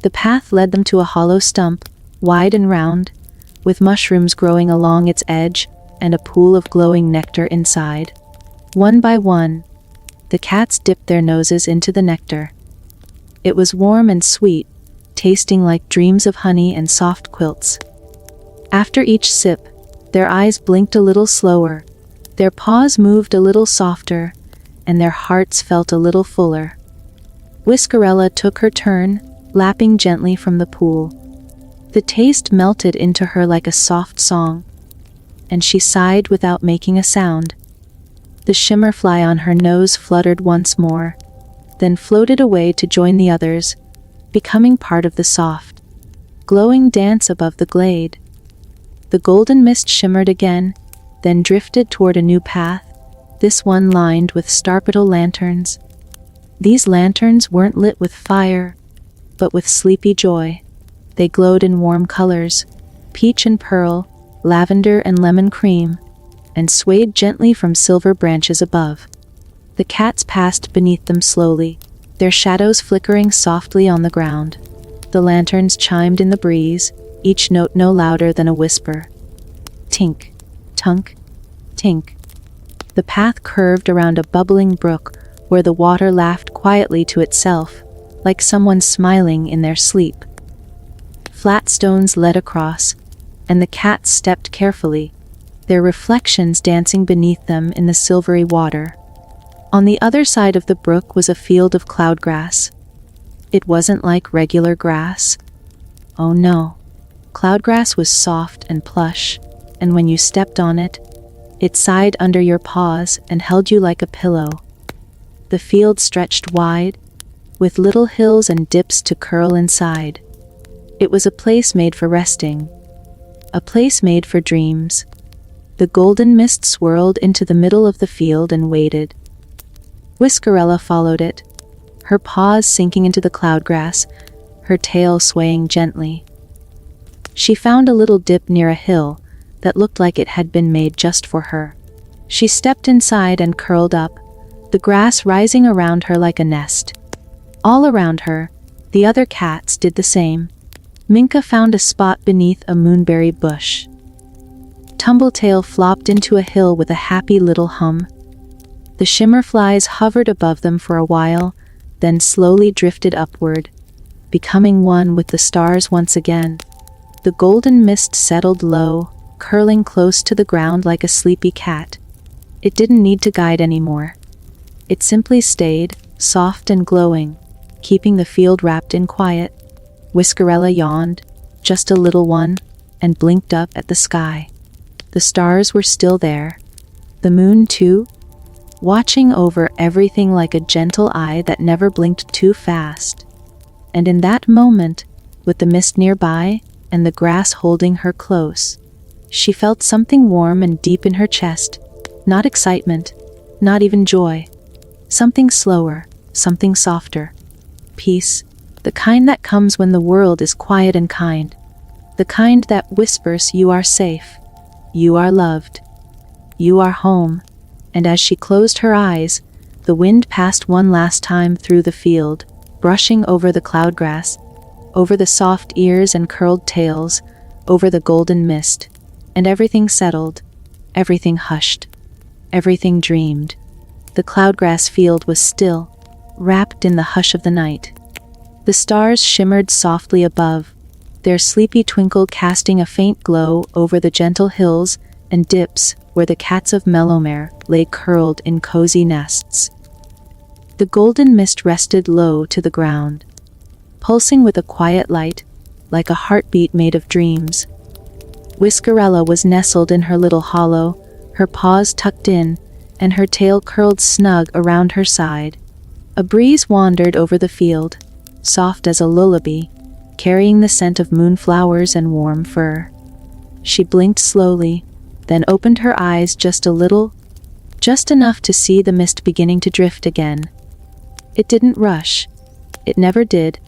Speaker 1: The path led them to a hollow stump, wide and round, with mushrooms growing along its edge and a pool of glowing nectar inside. One by one, the cats dipped their noses into the nectar. It was warm and sweet, tasting like dreams of honey and soft quilts. After each sip, their eyes blinked a little slower, their paws moved a little softer, and their hearts felt a little fuller. Whiskerella took her turn, lapping gently from the pool. The taste melted into her like a soft song, and she sighed without making a sound. The shimmerfly on her nose fluttered once more, then floated away to join the others, becoming part of the soft, glowing dance above the glade. The golden mist shimmered again, then drifted toward a new path, this one lined with star-petal lanterns. These lanterns weren't lit with fire, but with sleepy joy. They glowed in warm colors, peach and pearl, lavender and lemon cream, and swayed gently from silver branches above. The cats passed beneath them slowly, their shadows flickering softly on the ground. The lanterns chimed in the breeze, each note no louder than a whisper. Tink, tunk, tink. The path curved around a bubbling brook where the water laughed quietly to itself, like someone smiling in their sleep. Flat stones led across, and the cats stepped carefully, their reflections dancing beneath them in the silvery water. On the other side of the brook was a field of cloudgrass. It wasn't like regular grass. Oh no. Cloudgrass was soft and plush, and when you stepped on it, it sighed under your paws and held you like a pillow. The field stretched wide, with little hills and dips to curl inside. It was a place made for resting, a place made for dreams. The golden mist swirled into the middle of the field and waited. Whiskerella followed it, her paws sinking into the cloudgrass, her tail swaying gently. She found a little dip near a hill that looked like it had been made just for her. She stepped inside and curled up, the grass rising around her like a nest. All around her, the other cats did the same. Minka found a spot beneath a moonberry bush. Tumbletail flopped into a hill with a happy little hum. The shimmer flies hovered above them for a while, then slowly drifted upward, becoming one with the stars once again. The golden mist settled low, curling close to the ground like a sleepy cat. It didn't need to guide anymore. It simply stayed, soft and glowing, keeping the field wrapped in quiet. Whiskerella yawned, just a little one, and blinked up at the sky. The stars were still there. The moon too, watching over everything like a gentle eye that never blinked too fast. And in that moment, with the mist nearby and the grass holding her close, she felt something warm and deep in her chest. Not excitement, not even joy. Something slower, something softer. Peace, the kind that comes when the world is quiet and kind. The kind that whispers you are safe, you are loved, you are home. And as she closed her eyes, the wind passed one last time through the field, brushing over the cloudgrass, over the soft ears and curled tails, over the golden mist, and everything settled, everything hushed, everything dreamed. The cloudgrass field was still, wrapped in the hush of the night. The stars shimmered softly above, their sleepy twinkle casting a faint glow over the gentle hills and dips where the cats of Mellowmere lay curled in cozy nests. The golden mist rested low to the ground, pulsing with a quiet light, like a heartbeat made of dreams. Whiskerella was nestled in her little hollow, her paws tucked in, and her tail curled snug around her side. A breeze wandered over the field, soft as a lullaby, carrying the scent of moonflowers and warm fur. She blinked slowly, then opened her eyes just a little, just enough to see the mist beginning to drift again. It didn't rush. It never did.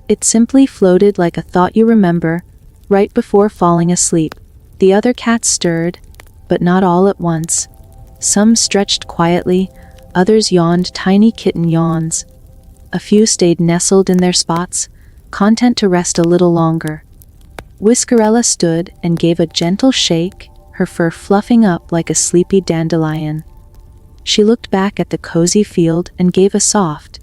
Speaker 1: It simply floated like a thought you remember, right before falling asleep. The other cats stirred, but not all at once. Some stretched quietly, others yawned tiny kitten yawns. A few stayed nestled in their spots, content to rest a little longer. Whiskerella stood and gave a gentle shake, her fur fluffing up like a sleepy dandelion. She looked back at the cozy field and gave a soft,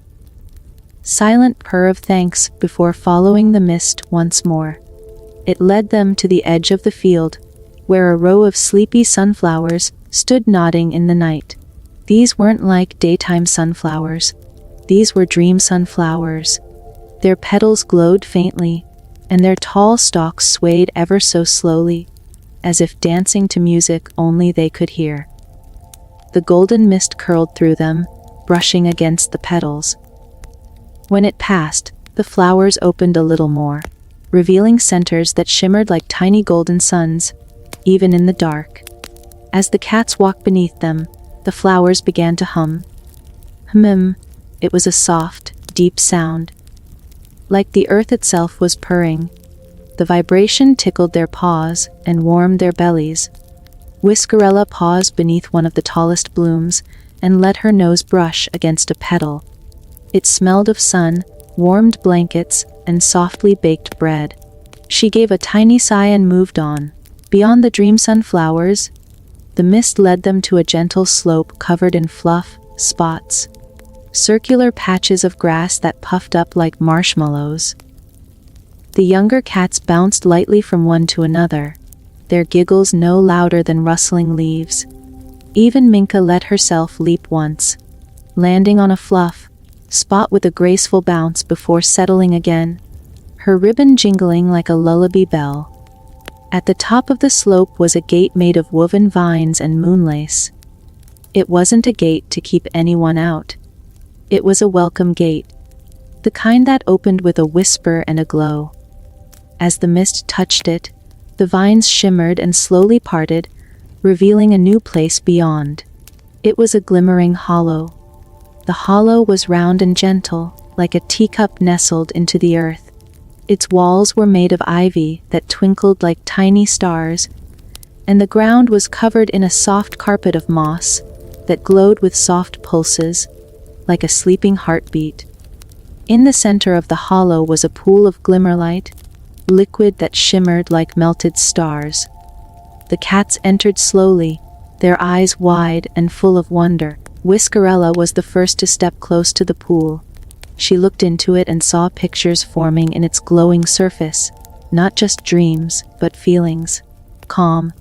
Speaker 1: silent purr of thanks before following the mist once more. It led them to the edge of the field, where a row of sleepy sunflowers stood nodding in the night. These weren't like daytime sunflowers. These were dream sunflowers. Their petals glowed faintly, and their tall stalks swayed ever so slowly, as if dancing to music only they could hear. The golden mist curled through them, brushing against the petals. When it passed, the flowers opened a little more, revealing centers that shimmered like tiny golden suns, even in the dark. As the cats walked beneath them, the flowers began to hum. Hum. It was a soft, deep sound, like the earth itself was purring. The vibration tickled their paws and warmed their bellies. Whiskerella paused beneath one of the tallest blooms and let her nose brush against a petal. It smelled of sun, warmed blankets, and softly baked bread. She gave a tiny sigh and moved on. Beyond the dream sunflowers, the mist led them to a gentle slope covered in fluff, spots, circular patches of grass that puffed up like marshmallows. The younger cats bounced lightly from one to another, their giggles no louder than rustling leaves. Even Minka let herself leap once, landing on a fluff spot with a graceful bounce before settling again, her ribbon jingling like a lullaby bell. At the top of the slope was a gate made of woven vines and moonlace. It wasn't a gate to keep anyone out. It was a welcome gate, the kind that opened with a whisper and a glow. As the mist touched it, the vines shimmered and slowly parted, revealing a new place beyond. It was a glimmering hollow. The hollow was round and gentle, like a teacup nestled into the earth. Its walls were made of ivy that twinkled like tiny stars, and the ground was covered in a soft carpet of moss that glowed with soft pulses, like a sleeping heartbeat. In the center of the hollow was a pool of glimmerlight, liquid that shimmered like melted stars. The cats entered slowly, their eyes wide and full of wonder. Whiskerella was the first to step close to the pool. She looked into it and saw pictures forming in its glowing surface, not just dreams, but feelings. Calm,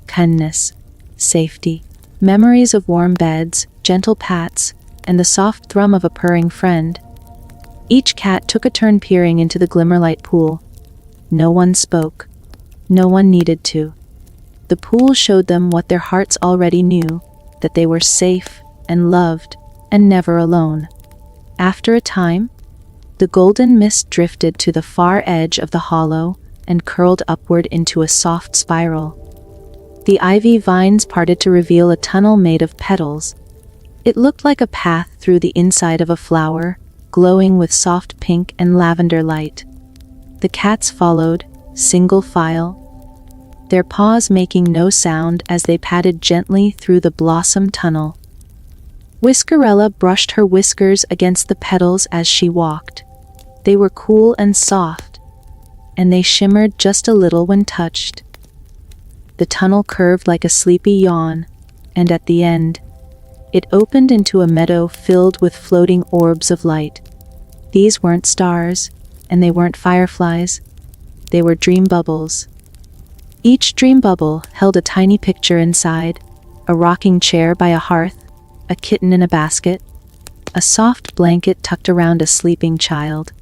Speaker 1: kindness, safety. Memories of warm beds, gentle pats, and the soft thrum of a purring friend. Each cat took a turn peering into the glimmerlight pool. No one spoke. No one needed to. The pool showed them what their hearts already knew, that they were safe and loved and never alone. After a time, the golden mist drifted to the far edge of the hollow and curled upward into a soft spiral. The ivy vines parted to reveal a tunnel made of petals. It looked like a path through the inside of a flower, glowing with soft pink and lavender light. The cats followed, single file, their paws making no sound as they padded gently through the blossom tunnel. Whiskerella brushed her whiskers against the petals as she walked. They were cool and soft, and they shimmered just a little when touched. The tunnel curved like a sleepy yawn, and at the end, it opened into a meadow filled with floating orbs of light. These weren't stars, and they weren't fireflies. They were dream bubbles. Each dream bubble held a tiny picture inside: a rocking chair by a hearth, a kitten in a basket, a soft blanket tucked around a sleeping child.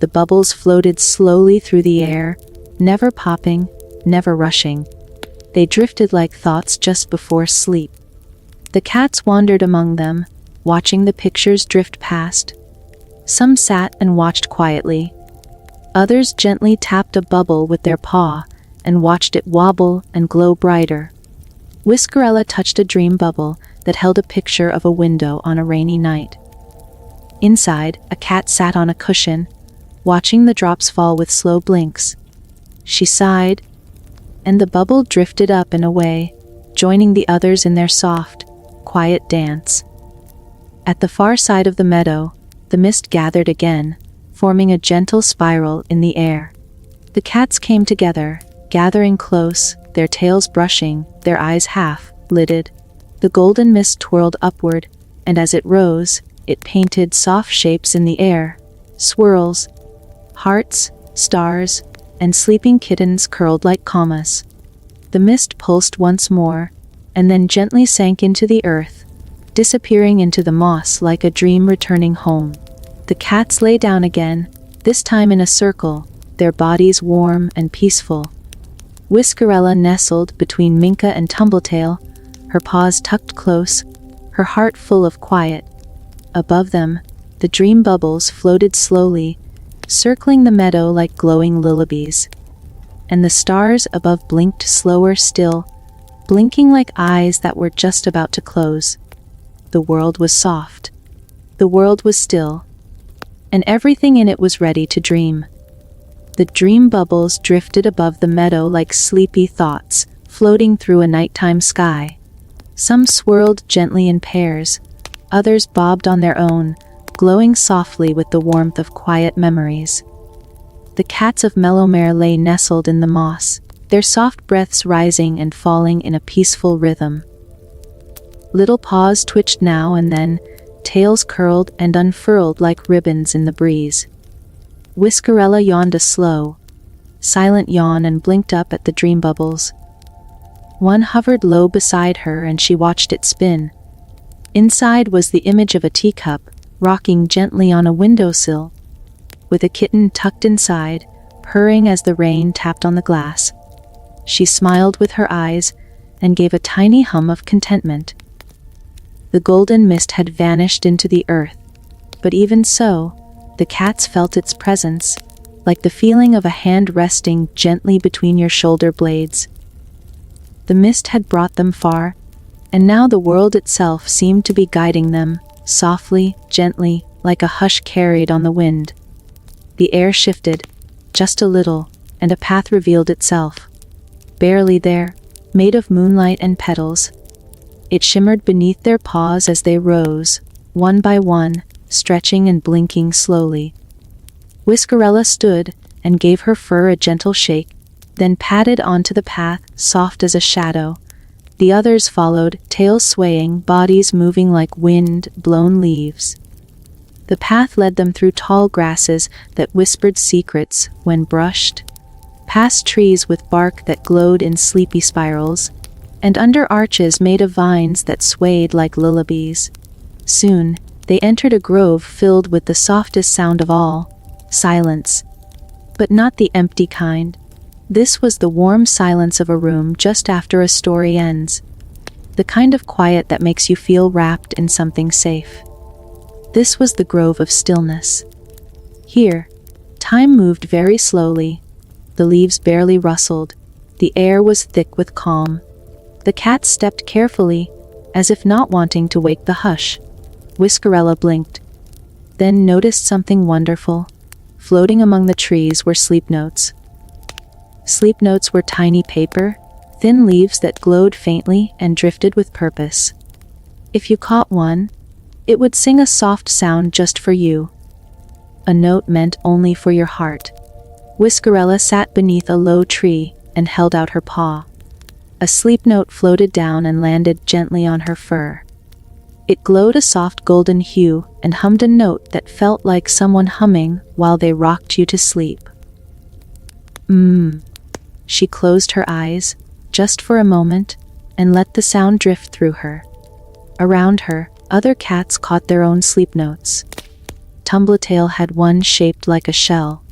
Speaker 1: The bubbles floated slowly through the air, never popping, never rushing. They drifted like thoughts just before sleep. The cats wandered among them, watching the pictures drift past. Some sat and watched quietly. Others gently tapped a bubble with their paw and watched it wobble and glow brighter. Whiskerella touched a dream bubble that held a picture of a window on a rainy night. Inside, a cat sat on a cushion, watching the drops fall with slow blinks. She sighed, and the bubble drifted up and away, joining the others in their soft, quiet dance. At the far side of the meadow, the mist gathered again, forming a gentle spiral in the air. The cats came together, gathering close, their tails brushing, their eyes half-lidded. The golden mist twirled upward, and as it rose, it painted soft shapes in the air: swirls, hearts, stars, and sleeping kittens curled like commas. The mist pulsed once more, and then gently sank into the earth, disappearing into the moss like a dream returning home. The cats lay down again, this time in a circle, their bodies warm and peaceful. Whiskerella nestled between Minka and Tumbletail, her paws tucked close, her heart full of quiet. Above them, the dream bubbles floated slowly, circling the meadow like glowing lullabies. And the stars above blinked slower still, blinking like eyes that were just about to close. The world was soft. The world was still, and everything in it was ready to dream. The dream bubbles drifted above the meadow like sleepy thoughts, floating through a nighttime sky. Some swirled gently in pairs, others bobbed on their own, glowing softly with the warmth of quiet memories. The cats of Mellowmere lay nestled in the moss, their soft breaths rising and falling in a peaceful rhythm. Little paws twitched now and then, tails curled and unfurled like ribbons in the breeze. Whiskerella yawned a slow, silent yawn and blinked up at the dream bubbles. One hovered low beside her and she watched it spin. Inside was the image of a teacup, rocking gently on a windowsill, with a kitten tucked inside, purring as the rain tapped on the glass. She smiled with her eyes and gave a tiny hum of contentment. The golden mist had vanished into the earth, but even so, the cats felt its presence, like the feeling of a hand resting gently between your shoulder blades. The mist had brought them far, and now the world itself seemed to be guiding them, softly, gently, like a hush carried on the wind. The air shifted, just a little, and a path revealed itself. Barely there, made of moonlight and petals. It shimmered beneath their paws as they rose, one by one, stretching and blinking slowly. Whiskerella stood and gave her fur a gentle shake. then padded onto the path, soft as a shadow. The others followed, tails swaying, bodies moving like wind-blown leaves. The path led them through tall grasses that whispered secrets when brushed, past trees with bark that glowed in sleepy spirals, and under arches made of vines that swayed like lullabies. Soon, they entered a grove filled with the softest sound of all, silence. But not the empty kind. This was the warm silence of a room just after a story ends. The kind of quiet that makes you feel wrapped in something safe. This was the grove of stillness. Here, time moved very slowly. The leaves barely rustled. The air was thick with calm. The cat stepped carefully, as if not wanting to wake the hush. Whiskerella blinked, then noticed something wonderful. Floating among the trees were sleep notes. Sleep notes were tiny paper, thin leaves that glowed faintly and drifted with purpose. If you caught one, it would sing a soft sound just for you. A note meant only for your heart. Whiskerella sat beneath a low tree and held out her paw. A sleep note floated down and landed gently on her fur. It glowed a soft golden hue and hummed a note that felt like someone humming while they rocked you to sleep. She closed her eyes, just for a moment, and let the sound drift through her. Around her, other cats caught their own sleep notes. Tumbletail had one shaped like a shell.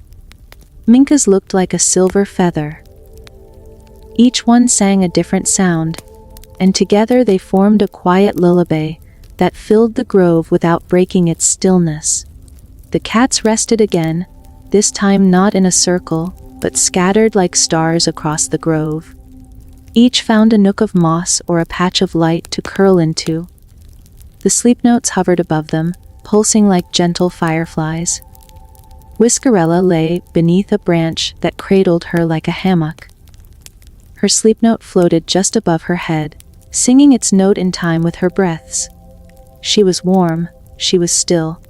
Speaker 1: Minka's looked like a silver feather. Each one sang a different sound, and together they formed a quiet lullaby that filled the grove without breaking its stillness. The cats rested again, this time not in a circle, but scattered like stars across the grove. Each found a nook of moss or a patch of light to curl into. The sleep notes hovered above them, pulsing like gentle fireflies. Whiskerella lay beneath a branch that cradled her like a hammock. Her sleep note floated just above her head, singing its note in time with her breaths. She was warm, she was still.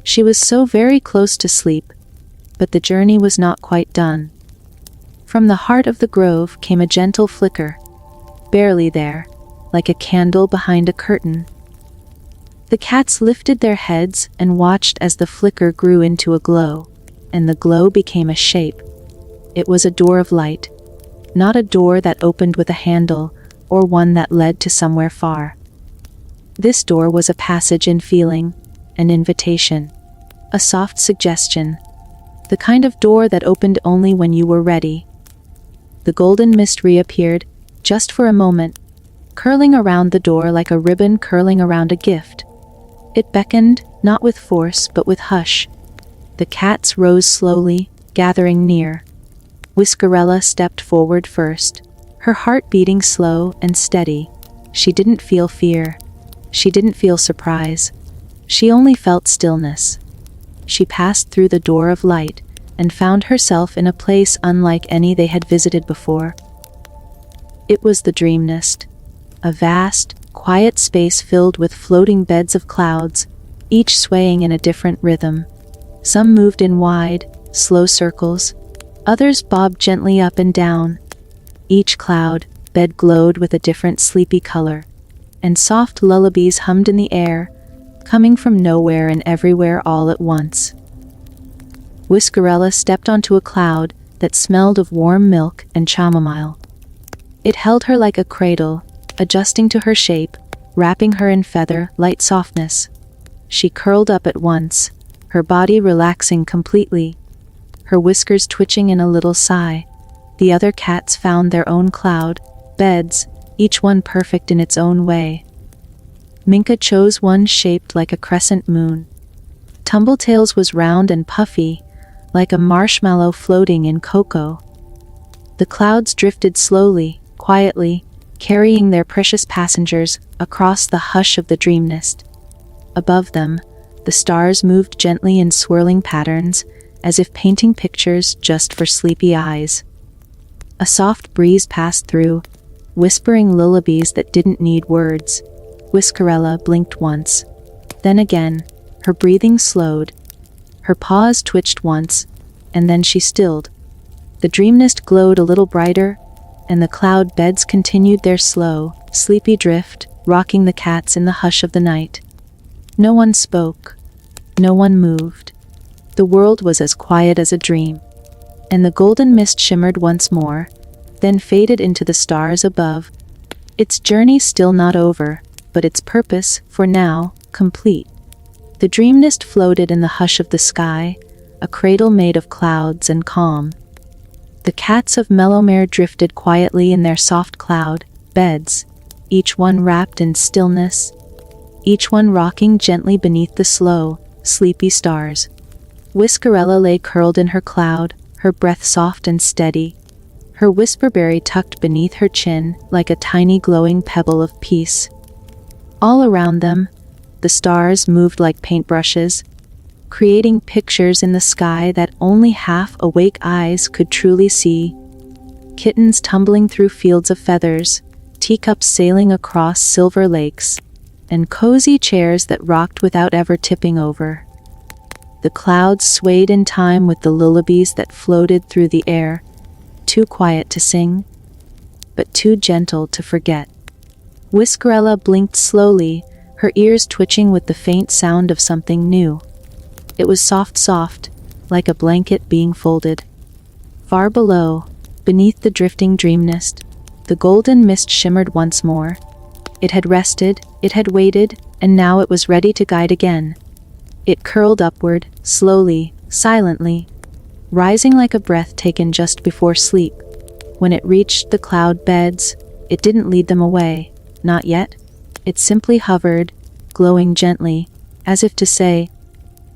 Speaker 1: She was so very close to sleep, but the journey was not quite done. From the heart of the grove came a gentle flicker, barely there, like a candle behind a curtain. The cats lifted their heads and watched as the flicker grew into a glow, and the glow became a shape. It was a door of light, not a door that opened with a handle, or one that led to somewhere far. This door was a passage in feeling, an invitation, a soft suggestion, the kind of door that opened only when you were ready. The golden mist reappeared, just for a moment, curling around the door like a ribbon curling around a gift. It beckoned, not with force, but with hush. The cats rose slowly, gathering near. Whiskerella stepped forward first, her heart beating slow and steady. She didn't feel fear. She didn't feel surprise. She only felt stillness. She passed through the door of light and found herself in a place unlike any they had visited before. It was the dream nest, a vast, quiet space filled with floating beds of clouds, each swaying in a different rhythm. Some moved in wide, slow circles, others bobbed gently up and down. Each cloud bed glowed with a different sleepy color, and soft lullabies hummed in the air, coming from nowhere and everywhere all at once. Whiskerella stepped onto a cloud that smelled of warm milk and chamomile. It held her like a cradle, adjusting to her shape, wrapping her in feather-light softness. She curled up at once, her body relaxing completely, her whiskers twitching in a little sigh. The other cats found their own cloud beds, each one perfect in its own way. Minka chose one shaped like a crescent moon. Tumbletail's was round and puffy, like a marshmallow floating in cocoa. The clouds drifted slowly, quietly, carrying their precious passengers across the hush of the dream nest. Above them, the stars moved gently in swirling patterns, as if painting pictures just for sleepy eyes. A soft breeze passed through, whispering lullabies that didn't need words. Whiskerella blinked once. Then again, her breathing slowed. Her paws twitched once, and then she stilled. The dream mist glowed a little brighter, and the cloud beds continued their slow, sleepy drift, rocking the cats in the hush of the night. No one spoke. No one moved. The world was as quiet as a dream, and the golden mist shimmered once more, then faded into the stars above, its journey still not over, but its purpose, for now, complete. The dream mist floated in the hush of the sky, a cradle made of clouds and calm. The cats of Mellowmere drifted quietly in their soft cloud beds, each one wrapped in stillness, each one rocking gently beneath the slow, sleepy stars. Whiskerella lay curled in her cloud, her breath soft and steady, her whisperberry tucked beneath her chin like a tiny glowing pebble of peace. All around them, the stars moved like paintbrushes, creating pictures in the sky that only half-awake eyes could truly see. Kittens tumbling through fields of feathers, teacups sailing across silver lakes, and cozy chairs that rocked without ever tipping over. The clouds swayed in time with the lullabies that floated through the air, too quiet to sing, but too gentle to forget. Whiskerella blinked slowly, her ears twitching with the faint sound of something new. It was soft, like a blanket being folded. Far below, beneath the drifting dream mist, the golden mist shimmered once more. It had rested, it had waited, and now it was ready to guide again. It curled upward, slowly, silently, rising like a breath taken just before sleep. When it reached the cloud beds, it didn't lead them away, not yet. It simply hovered, glowing gently, as if to say,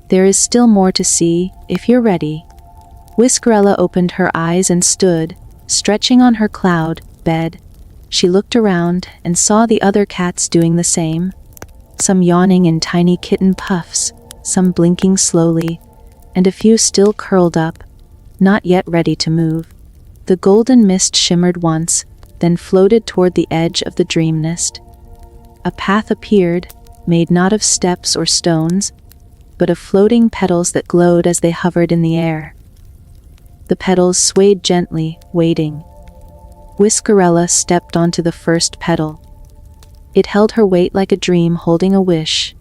Speaker 1: "There is still more to see, if you're ready." Whiskerella opened her eyes and stood, stretching on her cloud bed. She looked around and saw the other cats doing the same, some yawning in tiny kitten puffs, some blinking slowly, and a few still curled up, not yet ready to move. The golden mist shimmered once, then floated toward the edge of the dream mist. A path appeared, made not of steps or stones, but of floating petals that glowed as they hovered in the air. The petals swayed gently, waiting. Whiskerella stepped onto the first petal. It held her weight like a dream holding a wish.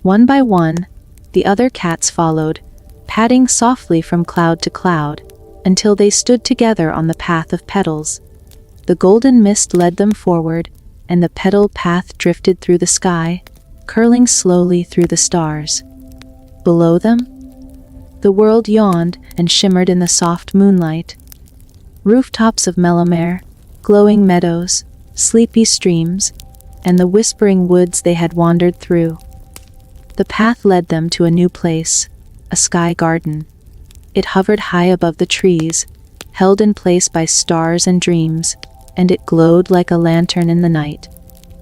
Speaker 1: One by one, the other cats followed, padding softly from cloud to cloud, until they stood together on the path of petals. The golden mist led them forward, and the petal path drifted through the sky, curling slowly through the stars. Below them, the world yawned and shimmered in the soft moonlight. Rooftops of Mellowmere, glowing meadows, sleepy streams, and the whispering woods they had wandered through. The path led them to a new place, a sky garden. It hovered high above the trees, held in place by stars and dreams, and it glowed like a lantern in the night.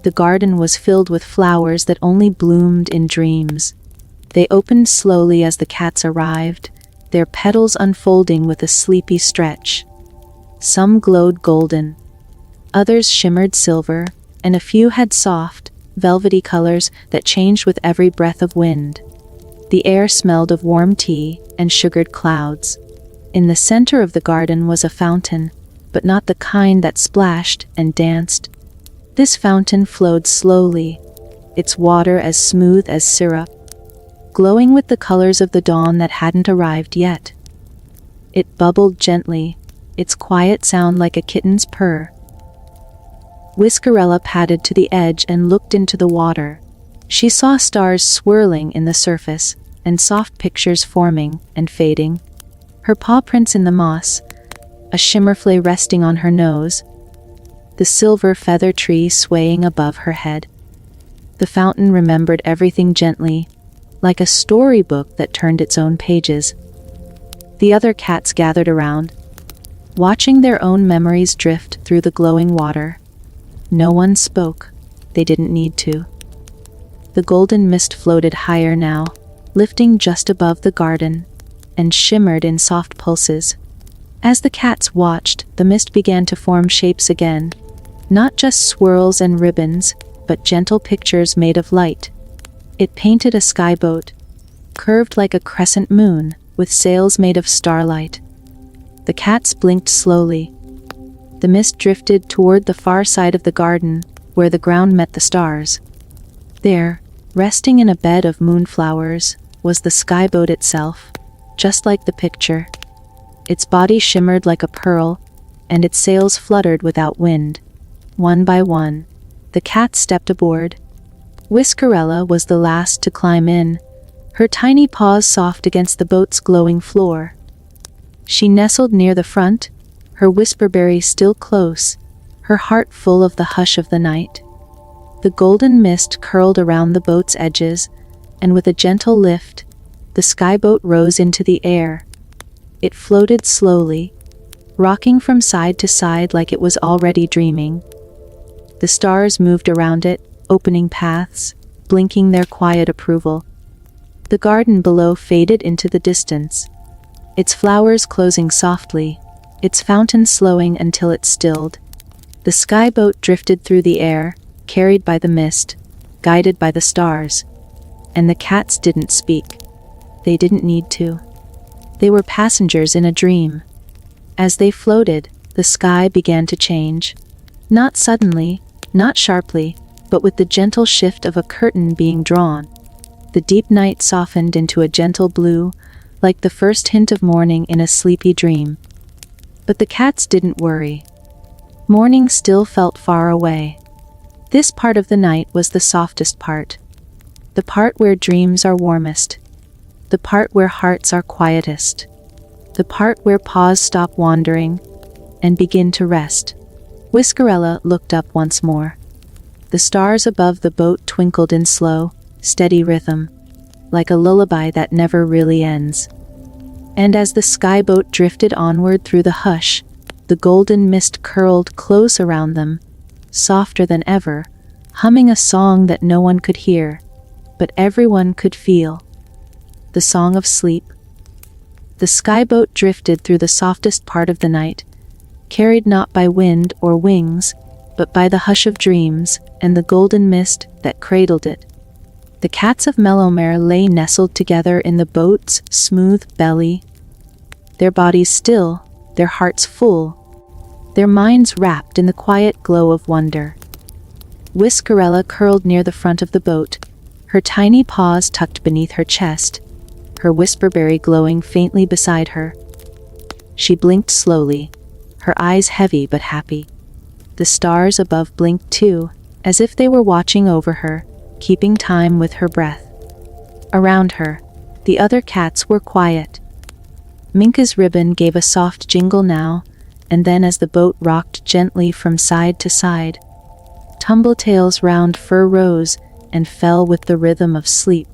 Speaker 1: The garden was filled with flowers that only bloomed in dreams. They opened slowly as the cats arrived, their petals unfolding with a sleepy stretch. Some glowed golden, others shimmered silver, and a few had soft, velvety colors that changed with every breath of wind. The air smelled of warm tea and sugared clouds. In the center of the garden was a fountain, but not the kind that splashed and danced. This fountain flowed slowly, its water as smooth as syrup, glowing with the colors of the dawn that hadn't arrived yet. It bubbled gently, its quiet sound like a kitten's purr. Whiskerella padded to the edge and looked into the water. She saw stars swirling in the surface, and soft pictures forming and fading. Her paw prints in the moss, a shimmerflay resting on her nose, the silver feather tree swaying above her head. The fountain remembered everything gently, like a storybook that turned its own pages. The other cats gathered around, watching their own memories drift through the glowing water. No one spoke. They didn't need to. The golden mist floated higher now, lifting just above the garden, and shimmered in soft pulses. As the cats watched, the mist began to form shapes again, not just swirls and ribbons, but gentle pictures made of light. It painted a skyboat, curved like a crescent moon, with sails made of starlight. The cats blinked slowly. The mist drifted toward the far side of the garden, where the ground met the stars. There, resting in a bed of moonflowers, was the skyboat itself, just like the picture. Its body shimmered like a pearl, and its sails fluttered without wind. One by one, the cats stepped aboard. Whiskerella was the last to climb in, her tiny paws soft against the boat's glowing floor. She nestled near the front, her whisperberry still close, her heart full of the hush of the night. The golden mist curled around the boat's edges, and with a gentle lift, the skyboat rose into the air. It floated slowly, rocking from side to side like it was already dreaming. The stars moved around it, opening paths, blinking their quiet approval. The garden below faded into the distance, its flowers closing softly, its fountain slowing until it stilled. The skyboat drifted through the air, carried by the mist, guided by the stars. And the cats didn't speak. They didn't need to. They were passengers in a dream. As they floated, the sky began to change. Not suddenly, not sharply, but with the gentle shift of a curtain being drawn. The deep night softened into a gentle blue, like the first hint of morning in a sleepy dream. But the cats didn't worry. Morning still felt far away. This part of the night was the softest part. The part where dreams are warmest. The part where hearts are quietest. The part where paws stop wandering and begin to rest. Whiskerella looked up once more. The stars above the boat twinkled in slow, steady rhythm, like a lullaby that never really ends. And as the skyboat drifted onward through the hush, the golden mist curled close around them, softer than ever, humming a song that no one could hear, but everyone could feel. The song of sleep. The skyboat drifted through the softest part of the night, carried not by wind or wings, but by the hush of dreams and the golden mist that cradled it. The cats of Mellowmere lay nestled together in the boat's smooth belly, their bodies still, their hearts full, their minds wrapped in the quiet glow of wonder. Whiskerella curled near the front of the boat, her tiny paws tucked beneath her chest, her whisperberry glowing faintly beside her. She blinked slowly, her eyes heavy but happy. The stars above blinked too, as if they were watching over her, keeping time with her breath. Around her, the other cats were quiet. Minka's ribbon gave a soft jingle now, and then as the boat rocked gently from side to side, Tumbletail's round fur rose and fell with the rhythm of sleep,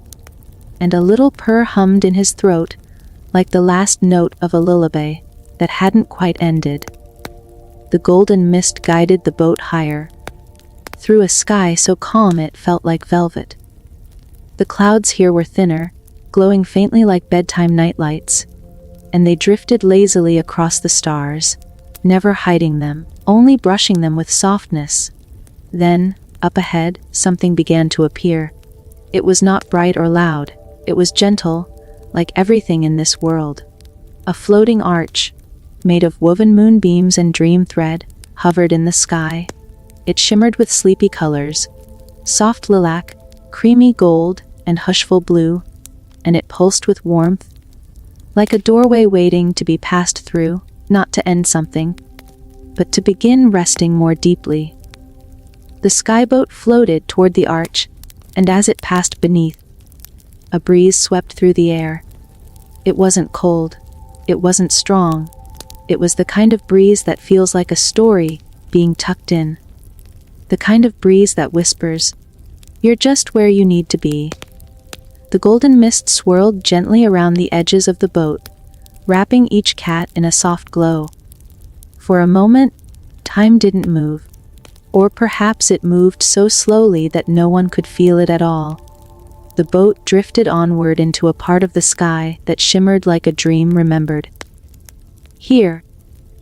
Speaker 1: and a little purr hummed in his throat, like the last note of a lullaby that hadn't quite ended. The golden mist guided the boat higher, through a sky so calm it felt like velvet. The clouds here were thinner, glowing faintly like bedtime nightlights, and they drifted lazily across the stars, never hiding them, only brushing them with softness. Then, up ahead, something began to appear. It was not bright or loud, it was gentle, like everything in this world. A floating arch, made of woven moonbeams and dream thread, hovered in the sky. It shimmered with sleepy colors, soft lilac, creamy gold, and hushful blue, and it pulsed with warmth, like a doorway waiting to be passed through, not to end something, but to begin resting more deeply. The skyboat floated toward the arch, and as it passed beneath, a breeze swept through the air. It wasn't cold, it wasn't strong, it was the kind of breeze that feels like a story being tucked in. The kind of breeze that whispers, "You're just where you need to be." The golden mist swirled gently around the edges of the boat, wrapping each cat in a soft glow. For a moment, time didn't move. Or perhaps it moved so slowly that no one could feel it at all. The boat drifted onward into a part of the sky that shimmered like a dream remembered. Here,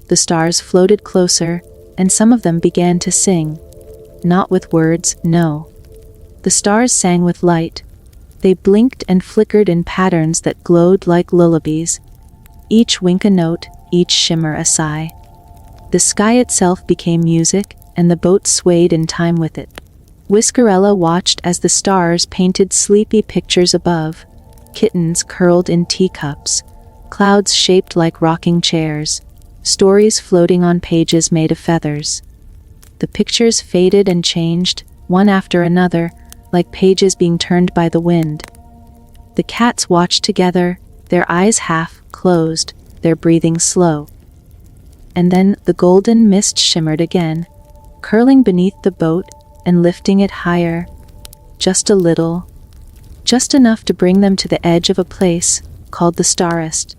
Speaker 1: the stars floated closer, and some of them began to sing. Not with words, no. The stars sang with light. They blinked and flickered in patterns that glowed like lullabies. Each wink a note, each shimmer a sigh. The sky itself became music, and the boat swayed in time with it. Whiskerella watched as the stars painted sleepy pictures above, kittens curled in teacups, clouds shaped like rocking chairs, stories floating on pages made of feathers. The pictures faded and changed, one after another, like pages being turned by the wind. The cats watched together, their eyes half closed, their breathing slow. And then the golden mist shimmered again, curling beneath the boat and lifting it higher, just a little, just enough to bring them to the edge of a place called the Starest.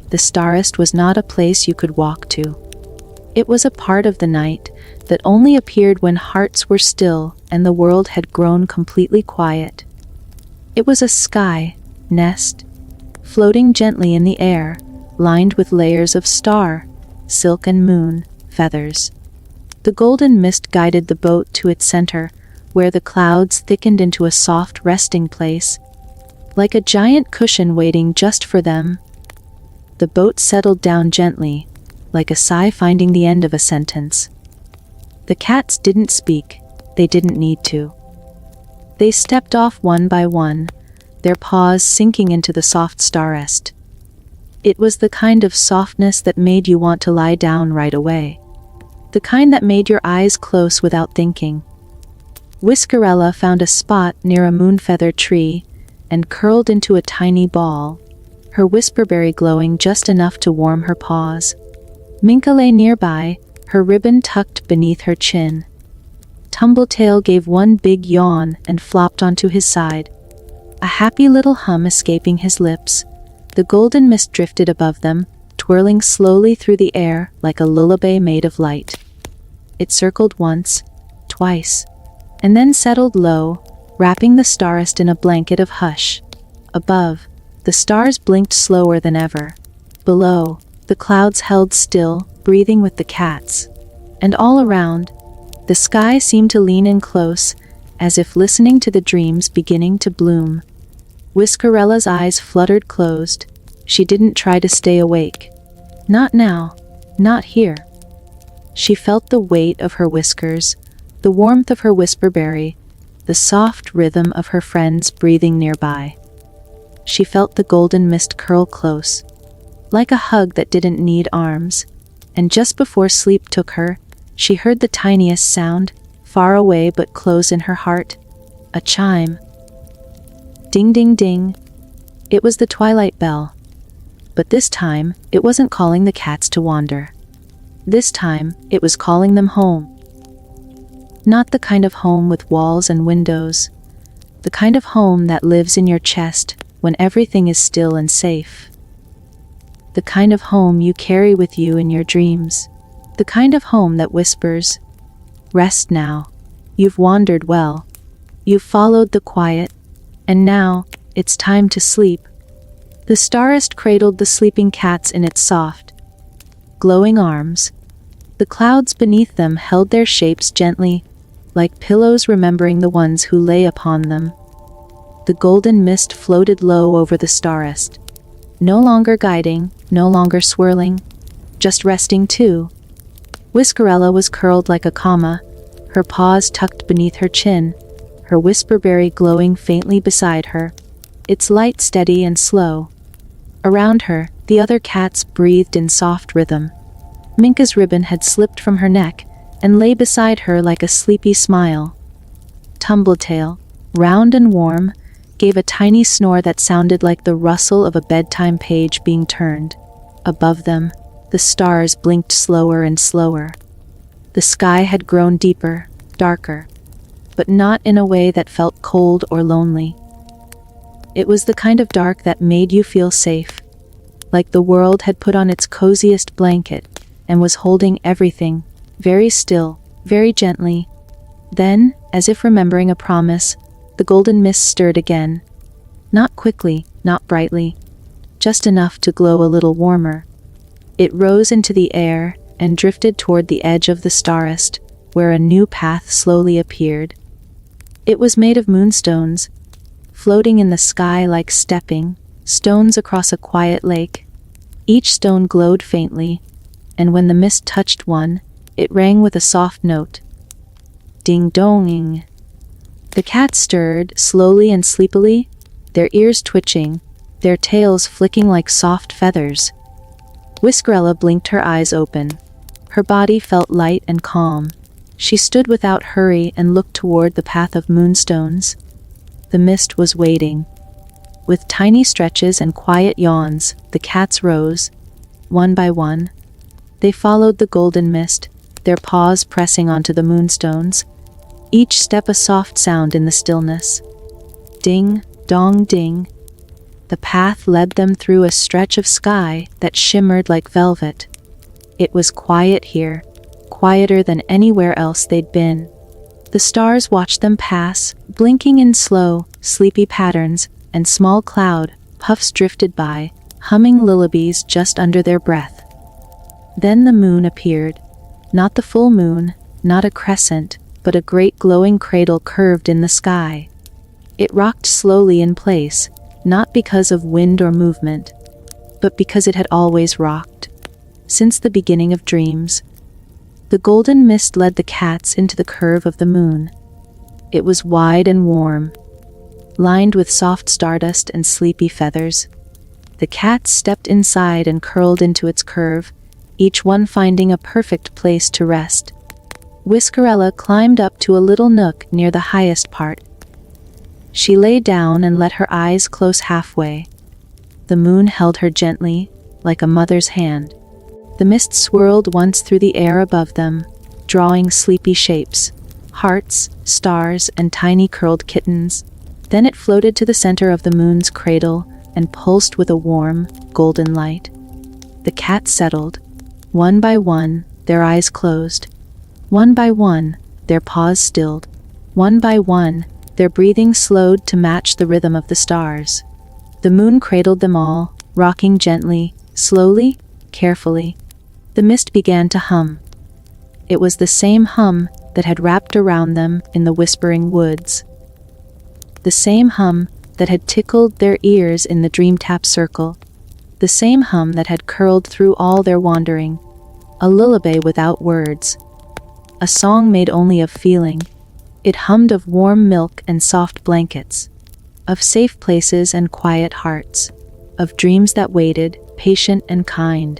Speaker 1: The Starest was not a place you could walk to. It was a part of the night that only appeared when hearts were still and the world had grown completely quiet. It was a sky nest, floating gently in the air, lined with layers of star, silk and moon, feathers. The golden mist guided the boat to its center, where the clouds thickened into a soft resting place, like a giant cushion waiting just for them. The boat settled down gently, like a sigh finding the end of a sentence. The cats didn't speak, they didn't need to. They stepped off one by one, their paws sinking into the soft Starest. It was the kind of softness that made you want to lie down right away. The kind that made your eyes close without thinking. Whiskerella found a spot near a moonfeather tree and curled into a tiny ball, her whisperberry glowing just enough to warm her paws. Minka lay nearby, her ribbon tucked beneath her chin. Tumbletail gave one big yawn and flopped onto his side, a happy little hum escaping his lips. The golden mist drifted above them, twirling slowly through the air like a lullaby made of light. It circled once, twice, and then settled low, wrapping the Starest in a blanket of hush. Above, the stars blinked slower than ever. Below, the clouds held still, breathing with the cats. And all around, the sky seemed to lean in close, as if listening to the dreams beginning to bloom. Whiskerella's eyes fluttered closed. She didn't try to stay awake. Not now, not here. She felt the weight of her whiskers, the warmth of her whisperberry, the soft rhythm of her friends breathing nearby. She felt the golden mist curl close, like a hug that didn't need arms, and just before sleep took her, she heard the tiniest sound, far away but close in her heart, a chime. Ding ding ding. It was the Twilight bell. But this time, it wasn't calling the cats to wander. This time, it was calling them home. Not the kind of home with walls and windows. The kind of home that lives in your chest when everything is still and safe. The kind of home you carry with you in your dreams. The kind of home that whispers, "Rest now. You've wandered well. You've followed the quiet, and now, it's time to sleep." The Starest cradled the sleeping cats in its soft, glowing arms. The clouds beneath them held their shapes gently, like pillows remembering the ones who lay upon them. The golden mist floated low over the Starest, no longer guiding, no longer swirling, just resting too. Whiskerella was curled like a comma, her paws tucked beneath her chin, her whisperberry glowing faintly beside her, its light steady and slow. Around her, the other cats breathed in soft rhythm. Minka's ribbon had slipped from her neck and lay beside her like a sleepy smile. Tumbletail, round and warm, gave a tiny snore that sounded like the rustle of a bedtime page being turned. Above them, the stars blinked slower and slower. The sky had grown deeper, darker, but not in a way that felt cold or lonely. It was the kind of dark that made you feel safe, like the world had put on its coziest blanket and was holding everything, very still, very gently. Then, as if remembering a promise, the golden mist stirred again. Not quickly, not brightly, just enough to glow a little warmer. It rose into the air and drifted toward the edge of the Starest, where a new path slowly appeared. It was made of moonstones, floating in the sky like stepping stones across a quiet lake. Each stone glowed faintly, and when the mist touched one, it rang with a soft note. Ding-donging. The cats stirred, slowly and sleepily, their ears twitching, their tails flicking like soft feathers. Whiskerella blinked her eyes open. Her body felt light and calm. She stood without hurry and looked toward the path of moonstones. The mist was waiting. With tiny stretches and quiet yawns, the cats rose, one by one. They followed the golden mist, their paws pressing onto the moonstones, each step a soft sound in the stillness. Ding, dong, ding. The path led them through a stretch of sky that shimmered like velvet. It was quiet here, quieter than anywhere else they'd been. The stars watched them pass, blinking in slow, sleepy patterns, and small cloud puffs drifted by, humming lullabies just under their breath. Then the moon appeared. Not the full moon, not a crescent, but a great glowing cradle curved in the sky. It rocked slowly in place, not because of wind or movement, but because it had always rocked. Since the beginning of dreams, the golden mist led the cats into the curve of the moon. It was wide and warm, lined with soft stardust and sleepy feathers. The cats stepped inside and curled into its curve, each one finding a perfect place to rest. Whiskerella climbed up to a little nook near the highest part. She lay down and let her eyes close halfway. The moon held her gently, like a mother's hand. The mist swirled once through the air above them, drawing sleepy shapes, hearts, stars, and tiny curled kittens. Then it floated to the center of the moon's cradle and pulsed with a warm, golden light. The cats settled. One by one, their eyes closed. One by one, their paws stilled. One by one, their breathing slowed to match the rhythm of the stars. The moon cradled them all, rocking gently, slowly, carefully. The mist began to hum. It was the same hum that had wrapped around them in the whispering woods. The same hum that had tickled their ears in the dream-tap circle. The same hum that had curled through all their wandering. A lullaby without words. A song made only of feeling. It hummed of warm milk and soft blankets, of safe places and quiet hearts, of dreams that waited, patient and kind.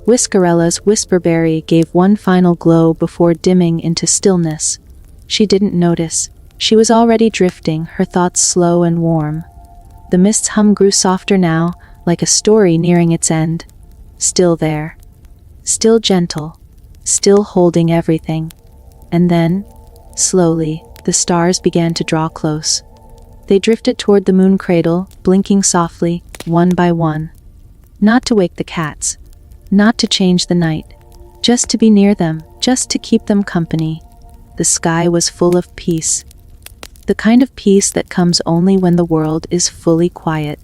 Speaker 1: Whiskerella's whisperberry gave one final glow before dimming into stillness. She didn't notice. She was already drifting, her thoughts slow and warm. The mist's hum grew softer now, like a story nearing its end. Still there. Still gentle. Still holding everything. And then, slowly, the stars began to draw close. They drifted toward the moon cradle, blinking softly, one by one. Not to wake the cats. Not to change the night. Just to be near them, just to keep them company. The sky was full of peace. The kind of peace that comes only when the world is fully quiet.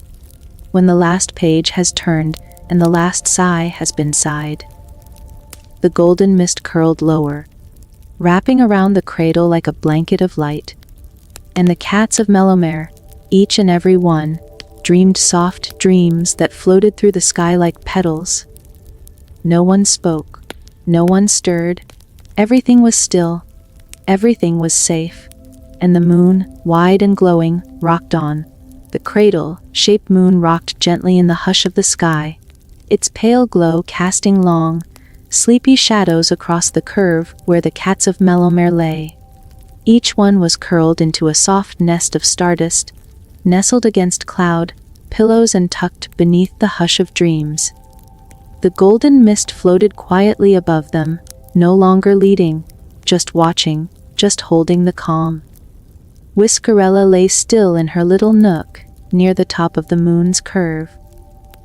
Speaker 1: When the last page has turned and the last sigh has been sighed. The golden mist curled lower, wrapping around the cradle like a blanket of light. And the cats of Mellowmere, each and every one, dreamed soft dreams that floated through the sky like petals. No one spoke. No one stirred. Everything was still. Everything was safe. And the moon, wide and glowing, rocked on. The cradle-shaped moon rocked gently in the hush of the sky, its pale glow casting long, sleepy shadows across the curve where the cats of Mellowmere lay. Each one was curled into a soft nest of stardust, nestled against cloud, pillows and tucked beneath the hush of dreams. The golden mist floated quietly above them, no longer leading, just watching, just holding the calm. Whiskerella lay still in her little nook, near the top of the moon's curve.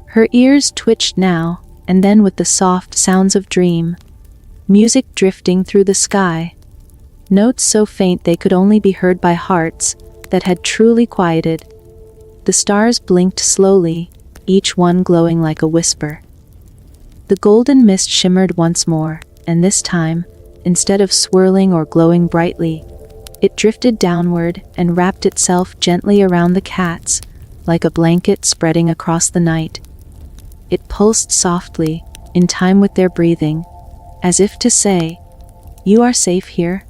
Speaker 1: Her ears twitched now, and then with the soft sounds of dream, music drifting through the sky. Notes so faint they could only be heard by hearts that had truly quieted. The stars blinked slowly, each one glowing like a whisper. The golden mist shimmered once more, and this time, instead of swirling or glowing brightly, it drifted downward and wrapped itself gently around the cats, like a blanket spreading across the night. It pulsed softly, in time with their breathing, as if to say, "You are safe here.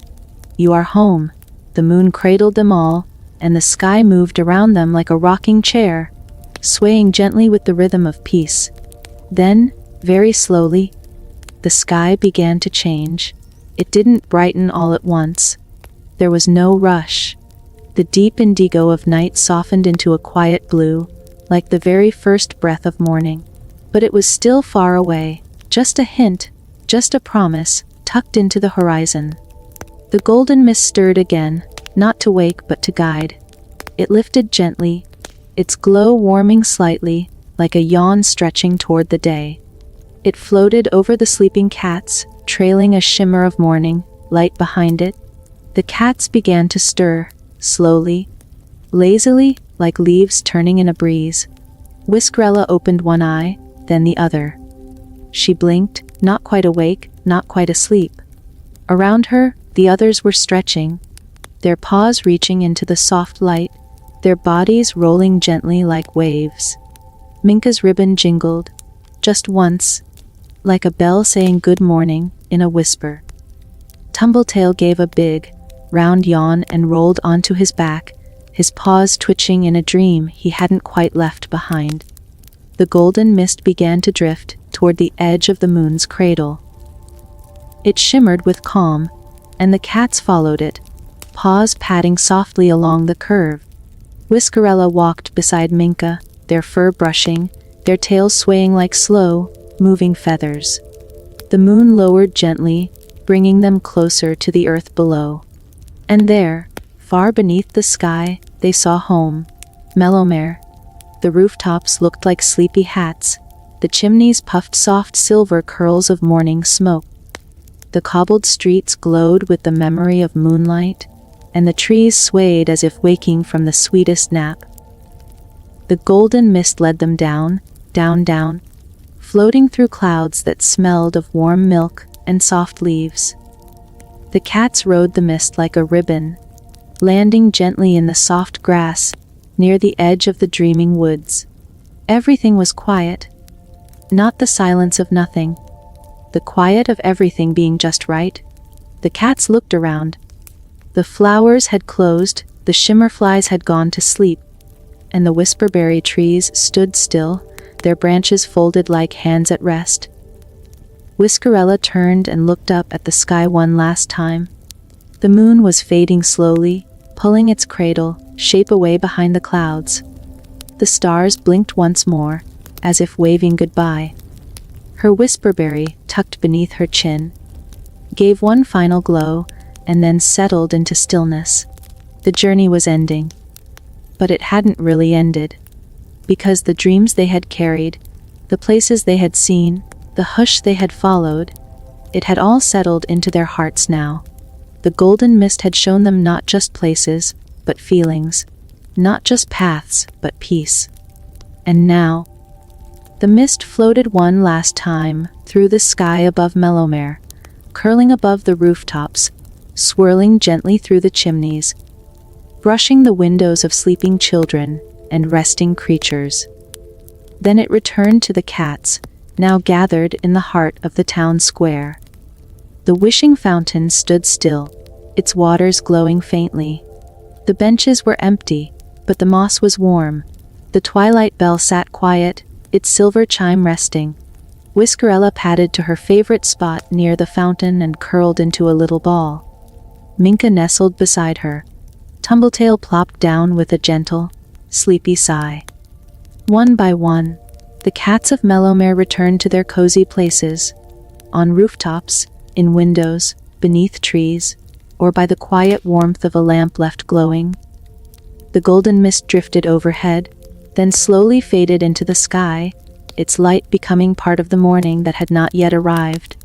Speaker 1: You are home." The moon cradled them all, and the sky moved around them like a rocking chair, swaying gently with the rhythm of peace. Then, very slowly, the sky began to change. It didn't brighten all at once. There was no rush. The deep indigo of night softened into a quiet blue, like the very first breath of morning. But it was still far away, just a hint, just a promise, tucked into the horizon. The golden mist stirred again, not to wake but to guide. It lifted gently, its glow warming slightly, like a yawn stretching toward the day. It floated over the sleeping cats, trailing a shimmer of morning light behind it. The cats began to stir, slowly, lazily, like leaves turning in a breeze. Whiskerella opened one eye, then the other. She blinked, not quite awake, not quite asleep. Around her, the others were stretching, their paws reaching into the soft light, their bodies rolling gently like waves. Minka's ribbon jingled, just once, like a bell saying good morning, in a whisper. Tumbletail gave a big, round yawn and rolled onto his back, his paws twitching in a dream he hadn't quite left behind. The golden mist began to drift toward the edge of the moon's cradle. It shimmered with calm, and the cats followed it, paws patting softly along the curve. Whiskerella walked beside Minka, their fur brushing, their tails swaying like slow, moving feathers. The moon lowered gently, bringing them closer to the earth below. And there, far beneath the sky, they saw home, Mellowmere. The rooftops looked like sleepy hats, the chimneys puffed soft silver curls of morning smoke. The cobbled streets glowed with the memory of moonlight, and the trees swayed as if waking from the sweetest nap. The golden mist led them down, down, down, floating through clouds that smelled of warm milk and soft leaves. The cats rode the mist like a ribbon, landing gently in the soft grass, near the edge of the dreaming woods. Everything was quiet, not the silence of nothing, the quiet of everything being just right. The cats looked around. The flowers had closed, the shimmerflies had gone to sleep, and the whisperberry trees stood still, their branches folded like hands at rest. Whiskerella turned and looked up at the sky one last time. The moon was fading slowly, pulling its cradle shape away behind the clouds. The stars blinked once more, as if waving goodbye. Her whisperberry, tucked beneath her chin, gave one final glow, and then settled into stillness. The journey was ending. But it hadn't really ended. Because the dreams they had carried, the places they had seen, the hush they had followed, it had all settled into their hearts now. The golden mist had shown them not just places, but feelings. Not just paths, but peace. And now, the mist floated one last time through the sky above Mellowmere, curling above the rooftops, swirling gently through the chimneys, brushing the windows of sleeping children and resting creatures. Then it returned to the cats, now gathered in the heart of the town square. The wishing fountain stood still, its waters glowing faintly. The benches were empty, but the moss was warm. The twilight bell sat quiet, its silver chime resting. Whiskerella padded to her favorite spot near the fountain and curled into a little ball. Minka nestled beside her. Tumbletail plopped down with a gentle, sleepy sigh. One by one, the cats of Mellowmere returned to their cozy places, on rooftops, in windows, beneath trees, or by the quiet warmth of a lamp left glowing. The golden mist drifted overhead, then slowly faded into the sky, its light becoming part of the morning that had not yet arrived.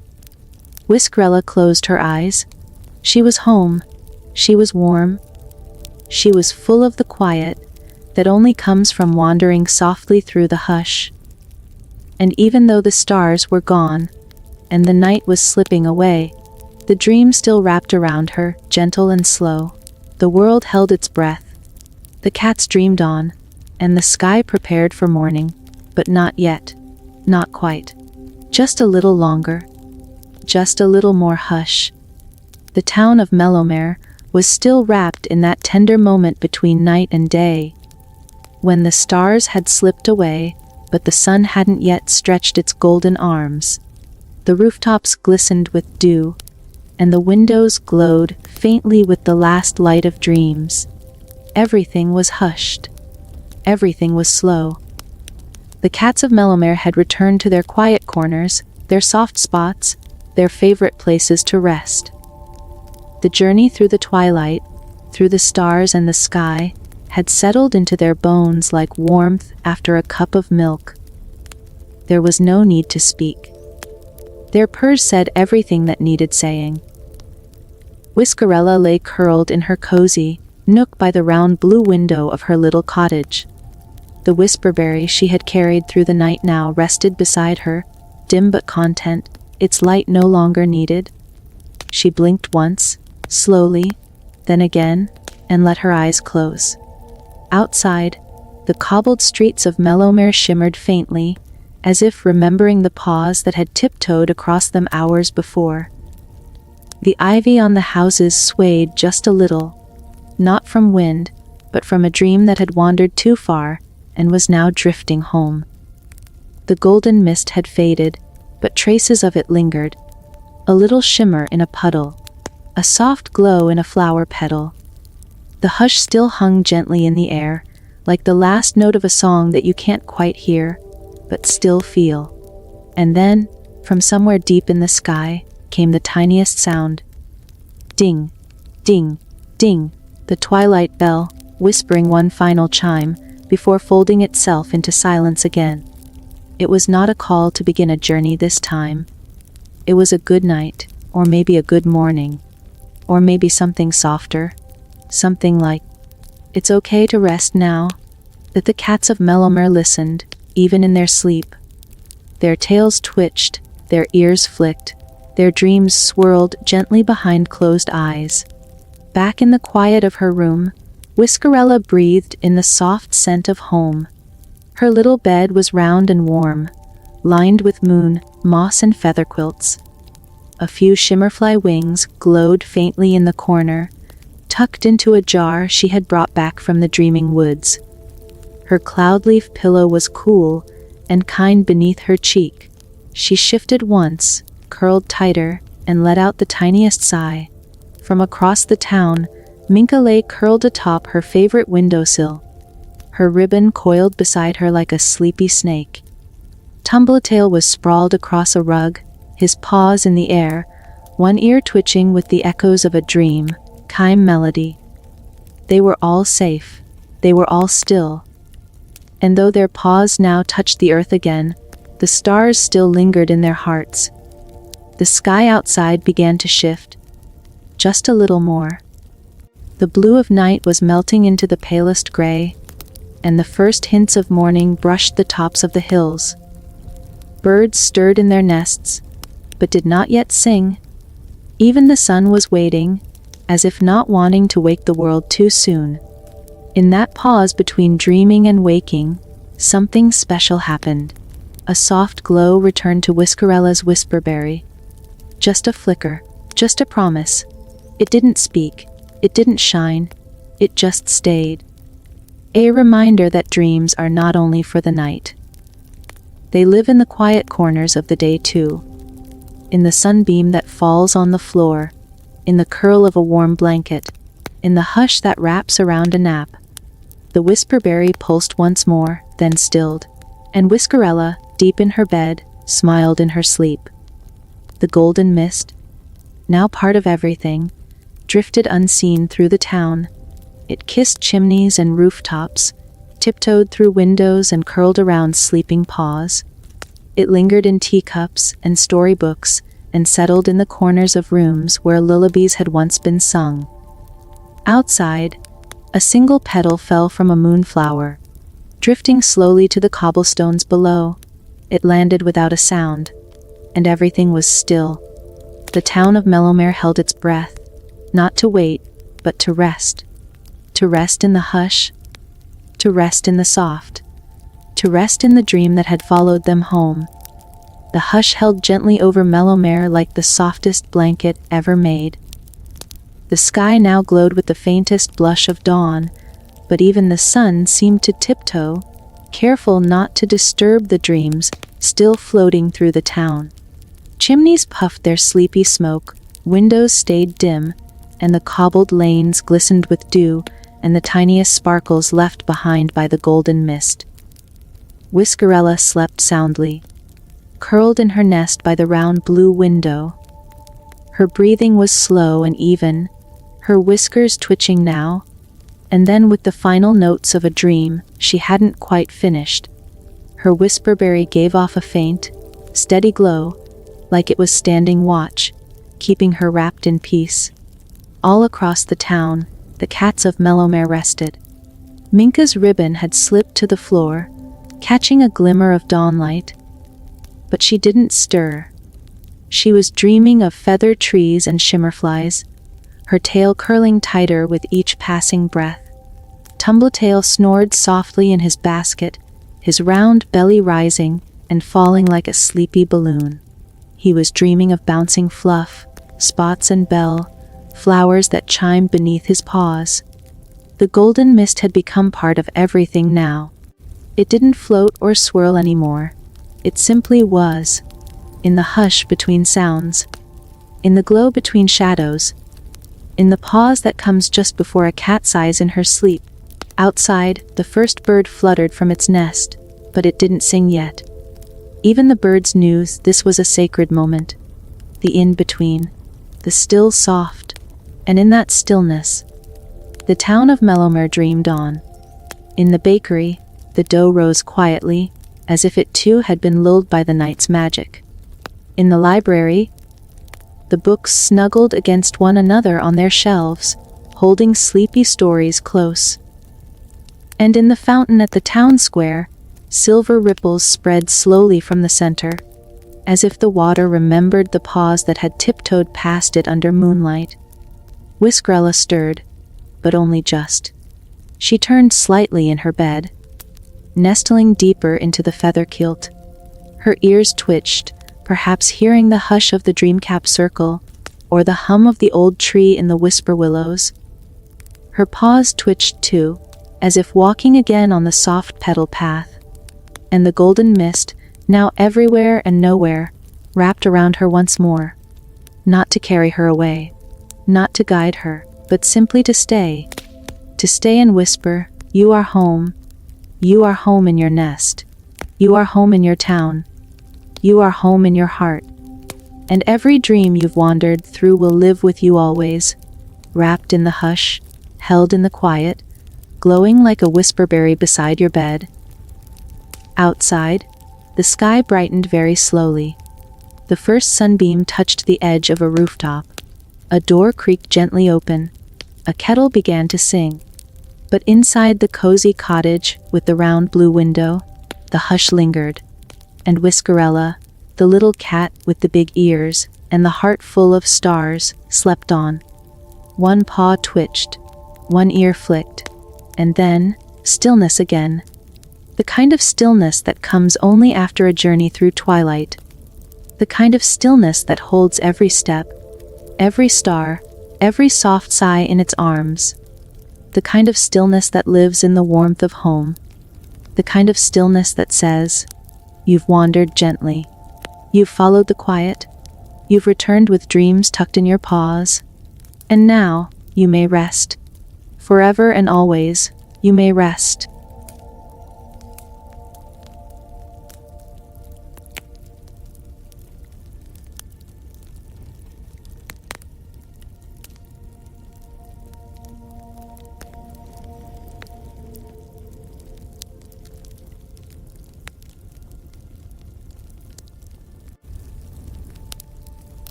Speaker 1: Whiskerella closed her eyes. She was home. She was warm. She was full of the quiet that only comes from wandering softly through the hush. And even though the stars were gone, and the night was slipping away, the dream still wrapped around her, gentle and slow. The world held its breath. The cats dreamed on, and the sky prepared for morning, but not yet. Not quite. Just a little longer. Just a little more hush. The town of Mellowmere was still wrapped in that tender moment between night and day, when the stars had slipped away, but the sun hadn't yet stretched its golden arms. The rooftops glistened with dew, and the windows glowed faintly with the last light of dreams. Everything was hushed. Everything was slow. The cats of Mellowmere had returned to their quiet corners, their soft spots, their favorite places to rest. The journey through the twilight, through the stars and the sky, had settled into their bones like warmth after a cup of milk. There was no need to speak. Their purrs said everything that needed saying. Whiskerella lay curled in her cozy nook by the round blue window of her little cottage. The whisperberry she had carried through the night now rested beside her, dim but content, its light no longer needed. She blinked once, slowly, then again, and let her eyes close. Outside, the cobbled streets of Mellowmere shimmered faintly, as if remembering the paws that had tiptoed across them hours before. The ivy on the houses swayed just a little, not from wind, but from a dream that had wandered too far and was now drifting home. The golden mist had faded, but traces of it lingered. A little shimmer in a puddle, a soft glow in a flower petal. The hush still hung gently in the air, like the last note of a song that you can't quite hear, but still feel. And then, from somewhere deep in the sky, came the tiniest sound. Ding, ding, ding, the twilight bell, whispering one final chime, before folding itself into silence again. It was not a call to begin a journey this time. It was a good night, or maybe a good morning, or maybe something softer, something like, "It's okay to rest now," that the cats of Mellowmere listened, even in their sleep. Their tails twitched, their ears flicked, their dreams swirled gently behind closed eyes. Back in the quiet of her room, Whiskerella breathed in the soft scent of home. Her little bed was round and warm, lined with moon, moss and feather quilts. A few shimmerfly wings glowed faintly in the corner, tucked into a jar she had brought back from the dreaming woods. Her cloudleaf pillow was cool and kind beneath her cheek. She shifted once, curled tighter, and let out the tiniest sigh. From across the town, Minka lay curled atop her favorite windowsill, her ribbon coiled beside her like a sleepy snake. Tumbletail was sprawled across a rug, his paws in the air, one ear twitching with the echoes of a dream, chime melody. They were all safe. They were all still. And though their paws now touched the earth again, the stars still lingered in their hearts. The sky outside began to shift, just a little more. The blue of night was melting into the palest gray, and the first hints of morning brushed the tops of the hills. Birds stirred in their nests, but did not yet sing. Even the sun was waiting, as if not wanting to wake the world too soon. In that pause between dreaming and waking, something special happened. A soft glow returned to Whiskerella's whisperberry. Just a flicker, just a promise. It didn't speak, it didn't shine, it just stayed. A reminder that dreams are not only for the night. They live in the quiet corners of the day too. In the sunbeam that falls on the floor, in the curl of a warm blanket, in the hush that wraps around a nap. The whisperberry pulsed once more, then stilled, and Whiskerella, deep in her bed, smiled in her sleep. The golden mist, now part of everything, drifted unseen through the town. It kissed chimneys and rooftops, tiptoed through windows and curled around sleeping paws. It lingered in teacups and storybooks and settled in the corners of rooms where lullabies had once been sung. Outside, a single petal fell from a moonflower. Drifting slowly to the cobblestones below, it landed without a sound, and everything was still. The town of Mellowmere held its breath, not to wait, but to rest. To rest in the hush, to rest in the soft, to rest in the dream that had followed them home. the hush held gently over Mellowmere like the softest blanket ever made. The sky now glowed with the faintest blush of dawn, but even the sun seemed to tiptoe, careful not to disturb the dreams still floating through the town. Chimneys puffed their sleepy smoke, windows stayed dim, and the cobbled lanes glistened with dew and the tiniest sparkles left behind by the golden mist. Whiskerella slept soundly, curled in her nest by the round blue window. Her breathing was slow and even, her whiskers twitching now, and then with the final notes of a dream she hadn't quite finished, her whisperberry gave off a faint, steady glow, like it was standing watch, keeping her wrapped in peace. All across the town, the cats of Mellowmere rested. Minka's ribbon had slipped to the floor, catching a glimmer of dawnlight, but she didn't stir. She was dreaming of feathered trees and shimmerflies, her tail curling tighter with each passing breath. Tumbletail snored softly in his basket, his round belly rising and falling like a sleepy balloon. He was dreaming of bouncing fluff, spots and bell, flowers that chimed beneath his paws. The golden mist had become part of everything now. It didn't float or swirl anymore. It simply was, in the hush between sounds, in the glow between shadows, in the pause that comes just before a cat sighs in her sleep. Outside, the first bird fluttered from its nest, but it didn't sing yet. Even the birds knew this was a sacred moment, the in-between, the still soft, and in that stillness, the town of Mellowmere dreamed on. In the bakery, the dough rose quietly, as if it too had been lulled by the night's magic. In the library, the books snuggled against one another on their shelves, holding sleepy stories close. And in the fountain at the town square, silver ripples spread slowly from the center, as if the water remembered the paws that had tiptoed past it under moonlight. Whiskerella stirred, but only just. She turned slightly in her bed, nestling deeper into the feather kilt. Her ears twitched, perhaps hearing the hush of the dreamcap circle, or the hum of the old tree in the whisper willows. Her paws twitched too, as if walking again on the soft petal path, and the golden mist, now everywhere and nowhere, wrapped around her once more, not to carry her away, not to guide her, but simply to stay and whisper, "You are home. You are home in your nest. You are home in your town. You are home in your heart. And every dream you've wandered through will live with you always, wrapped in the hush, held in the quiet, glowing like a whisperberry beside your bed." Outside, the sky brightened very slowly. The first sunbeam touched the edge of a rooftop. A door creaked gently open. A kettle began to sing. But inside the cozy cottage with the round blue window, the hush lingered. And Whiskerella, the little cat with the big ears and the heart full of stars, slept on. One paw twitched, one ear flicked, and then stillness again. The kind of stillness that comes only after a journey through twilight. The kind of stillness that holds every step, every star, every soft sigh in its arms. The kind of stillness that lives in the warmth of home. The kind of stillness that says, "You've wandered gently. You've followed the quiet. You've returned with dreams tucked in your paws. And now, you may rest. Forever and always, you may rest."